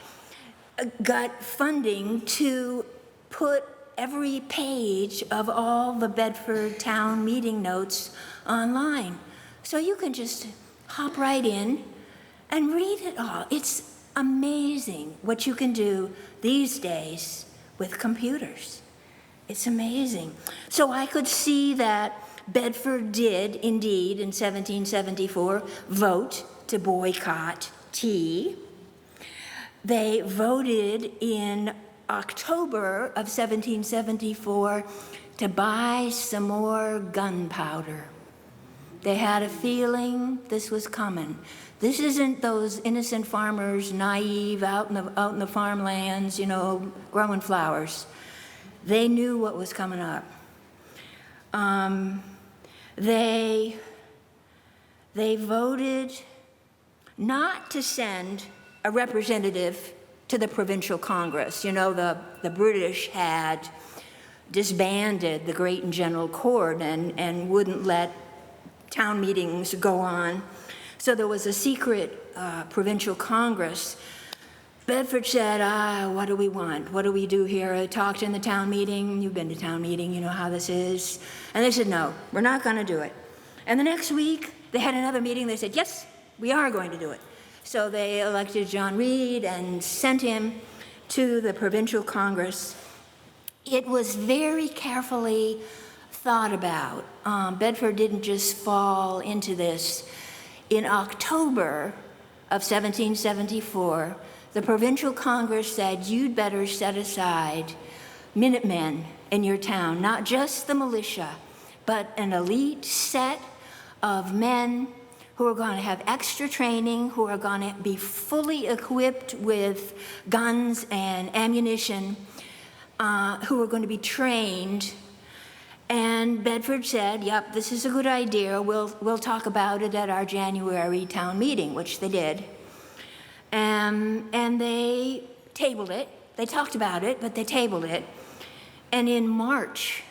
got funding to put every page of all the Bedford town meeting notes online. So you can just hop right in and read it all. It's amazing what you can do these days with computers. It's amazing. So I could see that Bedford did indeed in 1774 vote to boycott tea. They voted in October of 1774 to buy some more gunpowder. They had a feeling this was coming. This isn't those innocent farmers, naive, out in the farmlands, growing flowers. They knew what was coming up. They voted not to send a representative to the provincial Congress. The British had disbanded the Great and General Court and wouldn't let town meetings go on. So there was a secret provincial Congress. Bedford said, what do we want? What do we do here? I talked in the town meeting. You've been to town meeting, you know how this is. And they said, no, we're not going to do it. And the next week, they had another meeting. They said, yes, we are going to do it. So they elected John Reed and sent him to the provincial Congress. It was very carefully thought about. Bedford didn't just fall into this. In October of 1774, the provincial Congress said, you'd better set aside Minutemen in your town, not just the militia, but an elite set of men who are going to have extra training, who are going to be fully equipped with guns and ammunition, who are going to be trained. And Bedford said, yep, this is a good idea. We'll talk about it at our January town meeting, which they did. And they tabled it. They talked about it, but they tabled it. And in March,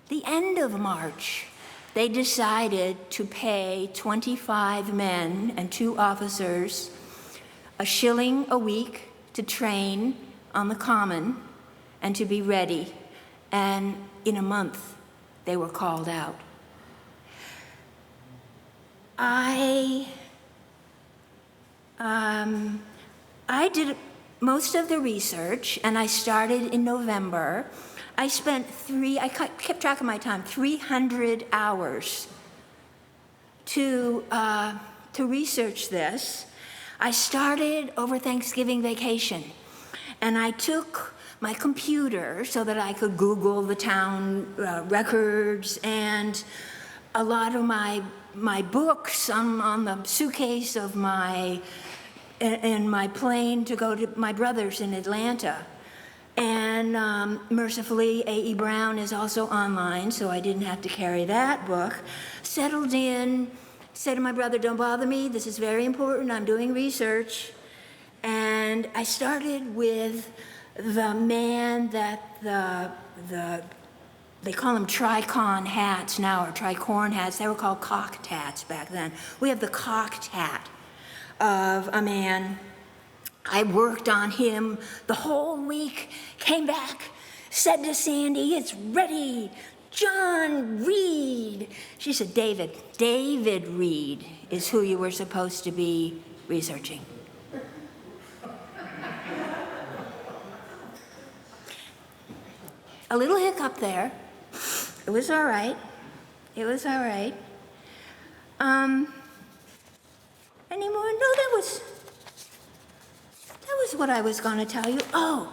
the end of March, they decided to pay 25 men and 2 officers $1 a week to train on the common and to be ready. And in a month, they were called out. I did most of the research, and I started in November. I spent I kept track of my time, 300 hours to research this. I started over Thanksgiving vacation, and I took my computer so that I could Google the town records, and a lot of my books on the suitcase of in my plane to go to my brother's in Atlanta. And mercifully, A.E. Brown is also online, so I didn't have to carry that book. Settled in, said to my brother, don't bother me, this is very important, I'm doing research. And I started with the man that they call them tricon hats now, or tricorn hats. They were called cocked hats back then. We have the cocked hat of a man. I worked on him the whole week, came back, said to Sandy, it's ready, John Reed. She said, David Reed is who you were supposed to be researching. A little hiccup there. It was all right. It was all right. Any more? No, that was what I was going to tell you. Oh,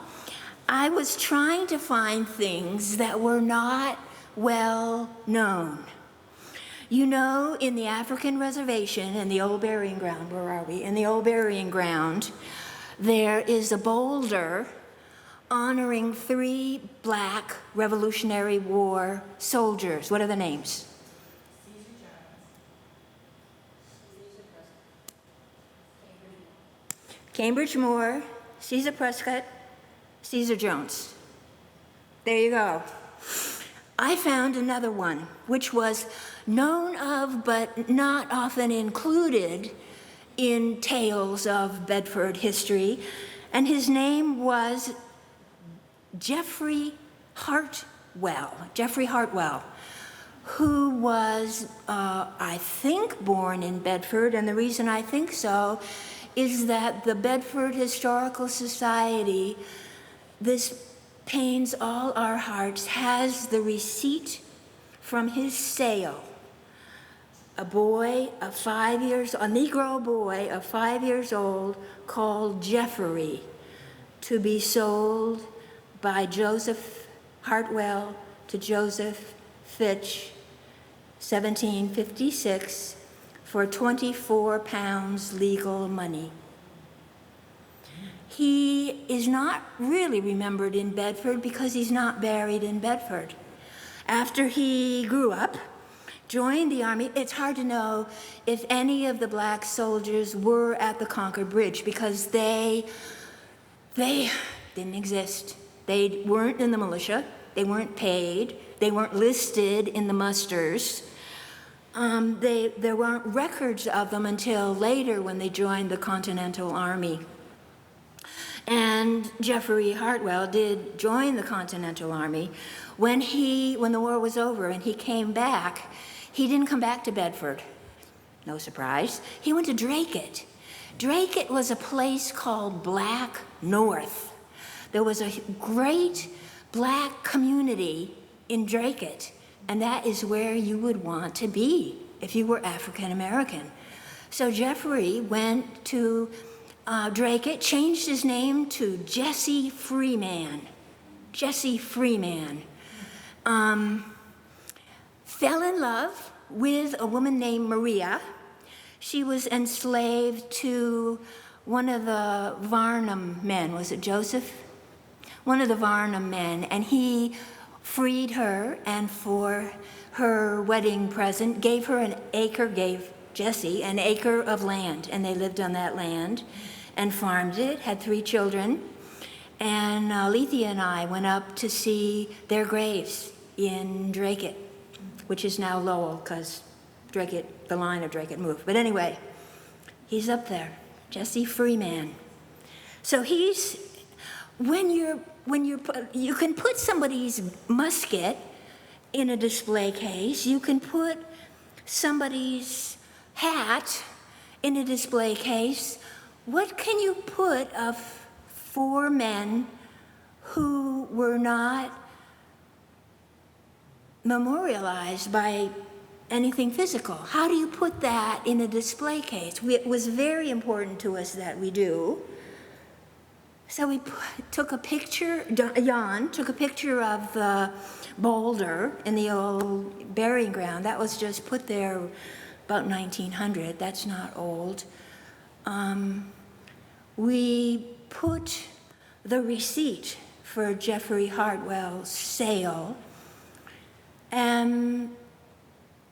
I was trying to find things that were not well known. You know, in the African reservation, in the old burying ground, where are we? In the old burying ground, there is a boulder honoring 3 black Revolutionary War soldiers. What are the names? Cambridge Moore, Caesar Prescott, Caesar Jones. There you go. I found another one, which was known of but not often included in tales of Bedford history, and his name was Jeffrey Hartwell, who was, I think, born in Bedford, and the reason I think so is that the Bedford Historical Society, this pains all our hearts, has the receipt from his sale. A Negro boy of 5 years old called Jeffrey, to be sold by Joseph Hartwell to Joseph Fitch, 1756, for 24 pounds legal money. He is not really remembered in Bedford because he's not buried in Bedford. After he grew up, joined the army, it's hard to know if any of the black soldiers were at the Concord Bridge because they didn't exist. They weren't in the militia, they weren't paid, they weren't listed in the musters. There weren't records of them until later when they joined the Continental Army. And Jeffrey Hartwell did join the Continental Army. When the war was over and he came back, he didn't come back to Bedford. No surprise. He went to Dracut. Dracut was a place called Black North. There was a great black community in Dracut, and that is where you would want to be if you were African American. So Jeffrey went to Dracut, changed his name to Jesse Freeman. Jesse Freeman. Fell in love with a woman named Maria. she was enslaved to one of the Varnum men. Was it Joseph? One of the Varnum men, and he freed her, and for her wedding present gave Jessie an acre of land, and they lived on that land and farmed it, had 3 children. And Alethea and I went up to see their graves in Dracut, which is now Lowell, because the line of Dracut moved. But anyway, he's up there, Jesse Freeman. So he's, you can put somebody's musket in a display case, you can put somebody's hat in a display case. What can you put of 4 men who were not memorialized by anything physical? How do you put that in a display case? It was very important to us that we do. So we took a picture, Jan took a picture of the boulder in the old burying ground. That was just put there about 1900. That's not old. We put the receipt for Jeffrey Hartwell's sale, and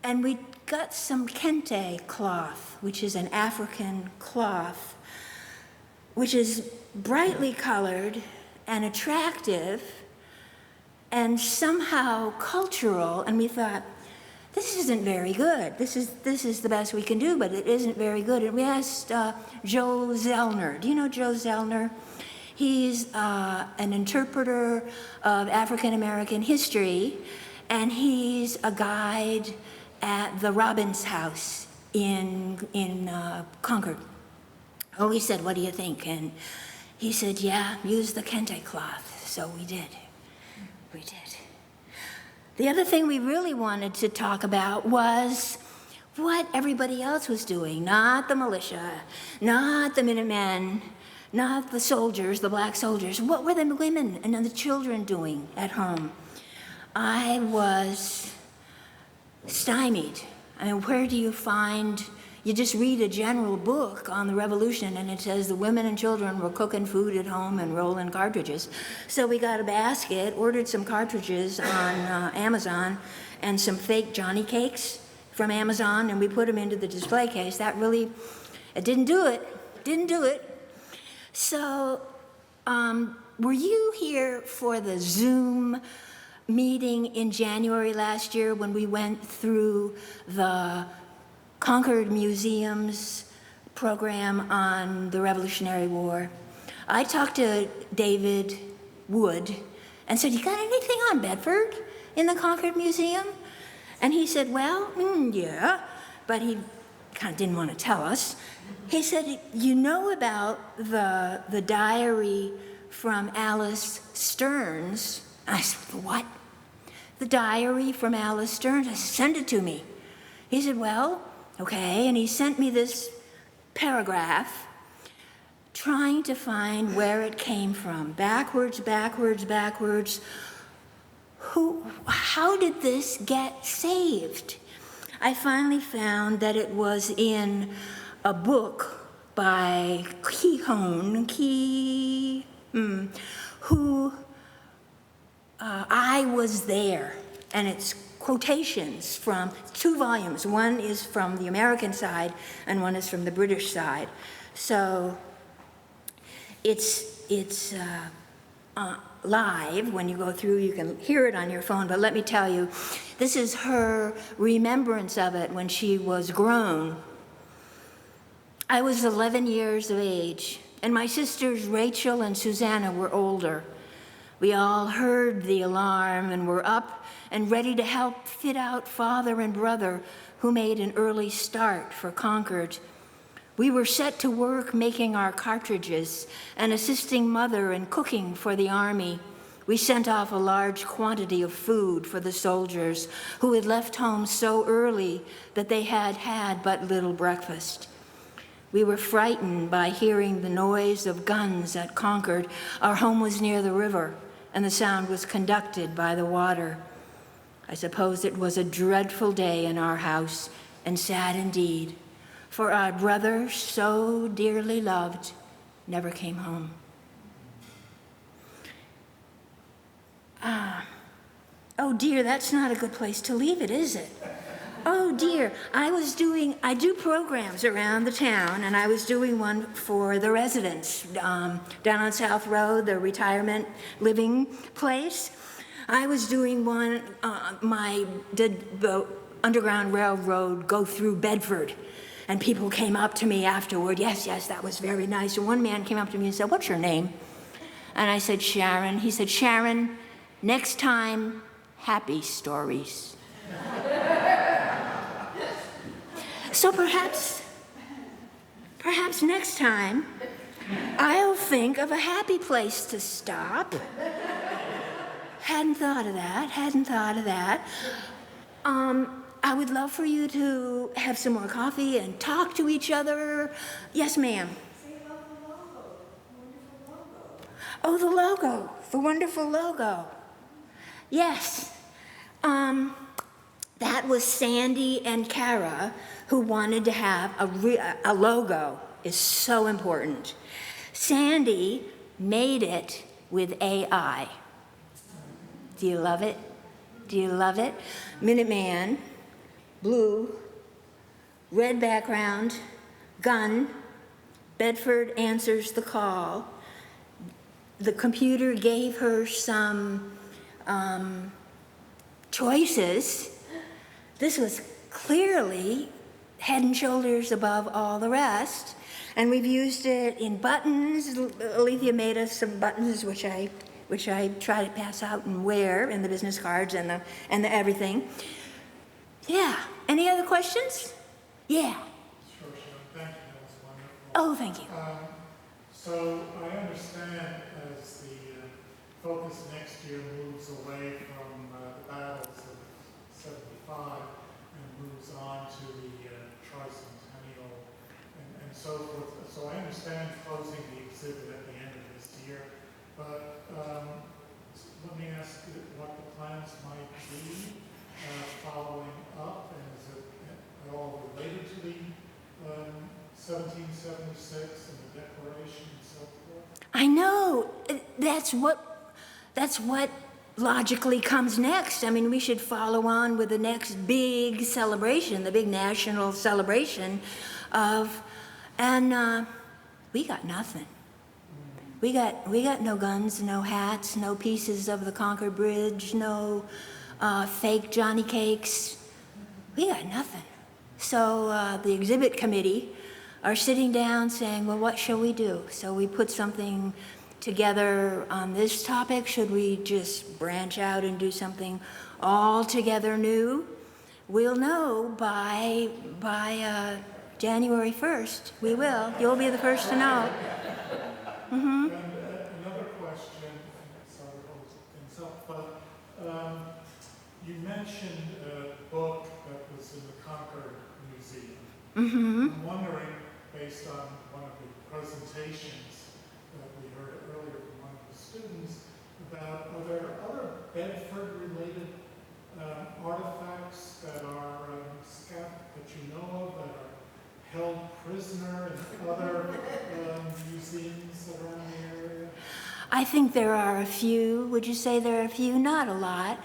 we got some kente cloth, which is an African cloth, which is brightly colored and attractive and somehow cultural, and we thought, this isn't very good. This is the best we can do, but it isn't very good. And we asked Joe Zellner. Do you know Joe Zellner? He's an interpreter of African American history, and he's a guide at the Robbins House in Concord. Oh, we said, what do you think? And he said, yeah, use the kente cloth. So we did. We did. The other thing we really wanted to talk about was what everybody else was doing, not the militia, not the Minutemen, not the soldiers, the black soldiers. What were the women and the children doing at home? I was stymied. I mean, where do you find, you just read a general book on the revolution and it says the women and children were cooking food at home and rolling cartridges. So we got a basket, ordered some cartridges on Amazon and some fake Johnny cakes from Amazon, and we put them into the display case. That really, it didn't do it. So were you here for the Zoom meeting in January last year when we went through the Concord Museum's program on the Revolutionary War? I talked to David Wood and said, you got anything on Bedford in the Concord Museum? And he said, well, yeah, but he kind of didn't want to tell us. He said, you know about the diary from Alice Stearns? I said, what? The diary from Alice Stearns? I said, send it to me. He said, well, okay, and he sent me this paragraph trying to find where it came from, backwards. How did this get saved? I finally found that it was in a book by Kehoe, who I was there, and it's quotations from 2 volumes. One is from the American side and one is from the British side. So it's live. When you go through, you can hear it on your phone, but let me tell you, this is her remembrance of it when she was grown. I was 11 years of age, and my sisters Rachel and Susanna were older. We all heard the alarm and were up and ready to help fit out father and brother, who made an early start for Concord. We were set to work making our cartridges and assisting mother in cooking for the army. We sent off a large quantity of food for the soldiers who had left home so early that they had had but little breakfast. We were frightened by hearing the noise of guns at Concord. Our home was near the river, and the sound was conducted by the water. I suppose it was a dreadful day in our house, and sad indeed, for our brother so dearly loved never came home. Oh dear, that's not a good place to leave it, is it? Oh dear, I do programs around the town, and I was doing one for the residents down on South Road, the retirement living place. I was doing one, did the Underground Railroad go through Bedford? And people came up to me afterward, yes, that was very nice. And one man came up to me and said, "What's your name?" And I said, "Sharon." He said, "Sharon, next time, happy stories." So perhaps next time, I'll think of a happy place to stop. Hadn't thought of that. I would love for you to have some more coffee and talk to each other. Yes, ma'am. Say about the logo, wonderful logo. Oh, the logo, the wonderful logo. Yes. That was Sandy and Kara who wanted to have a logo. Is so important. Sandy made it with AI. Do you love it? Do you love it? Minuteman, blue, red background, gun, Bedford answers the call. The computer gave her some choices. This was clearly head and shoulders above all the rest. And we've used it in buttons. Alethea made us some buttons, which I try to pass out and wear in the business cards and the everything. Yeah. Any other questions? Yeah. Sure, thank you, that was wonderful. Oh, thank you. So I understand as the focus next year moves away from the battles of 75 and moves on to the tricentennial and so forth. So I understand closing the exhibit at the end of this year, but let me ask you what the plans might be following up, and is it at all related to the 1776 and the Declaration and so forth? I know. That's what logically comes next. I mean, we should follow on with the next big celebration, the big national celebration and we got nothing. We got no guns, no hats, no pieces of the Concord Bridge, no fake Johnny cakes. We got nothing. So the exhibit committee are sitting down saying, well, what shall we do? So we put something together on this topic. Should we just branch out and do something altogether new? We'll know by January 1st. We will. You'll be the first to know. Mm-hmm. And another question, sorry to hold things up, but you mentioned a book that was in the Concord Museum. Mm-hmm. I'm wondering, based on one of the presentations that we heard earlier from one of the students, about are there other Bedford-related artifacts that are that you know of that are held prisoner in other museums around the area? I think there are a few. Would you say there are a few? Not a lot.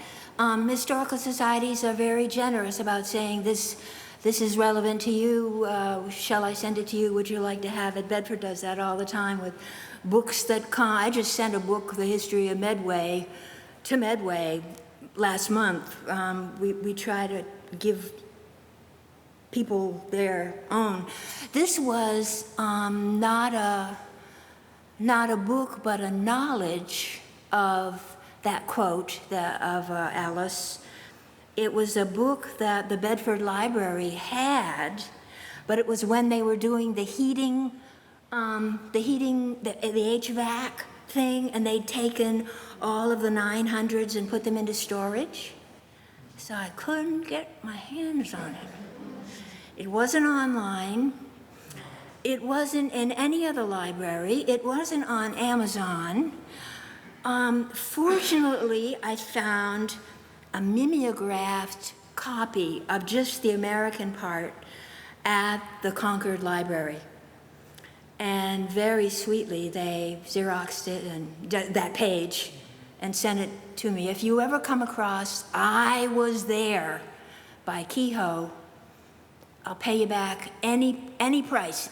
Historical societies are very generous about saying this is relevant to you. Shall I send it to you? Would you like to have it? Bedford does that all the time with books that come. I just sent a book, The History of Medway, to Medway last month. We try to give people their own. This was not a book, but a knowledge of that quote of Alice. It was a book that the Bedford Library had, but it was when they were doing the heating, the HVAC thing, and they'd taken all of the 900s and put them into storage. So I couldn't get my hands on it. It wasn't online. It wasn't in any other library. It wasn't on Amazon. Fortunately, I found a mimeographed copy of just the American part at the Concord Library. And very sweetly, they Xeroxed it and that page and sent it to me. If you ever come across "I Was There" by Kehoe, I'll pay you back any price,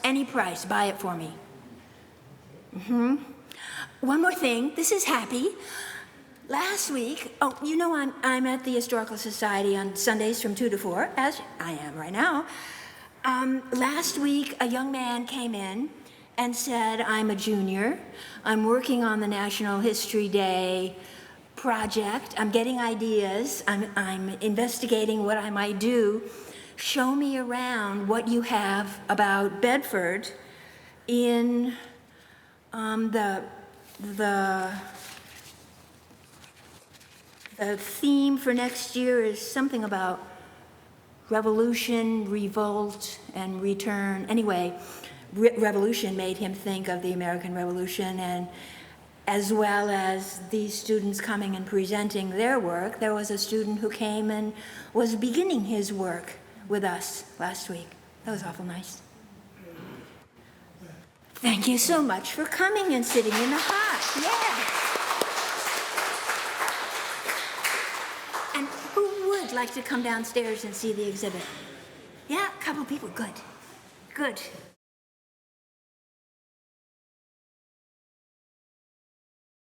buy it for me. One more thing, this is happy. Last week, you know I'm at the Historical Society on Sundays from 2 to 4, as I am right now. Last week, a young man came in and said, "I'm a junior. I'm working on the National History Day project. I'm getting ideas. I'm investigating what I might do. Show me around what you have about Bedford in the theme for next year is something about revolution, revolt, and return." Anyway, revolution made him think of the American Revolution, and as well as these students coming and presenting their work, there was a student who came and was beginning his work with us last week. That was awful nice. Thank you so much for coming and sitting in the hot. Yeah. And who would like to come downstairs and see the exhibit? Yeah, a couple people. Good. Good.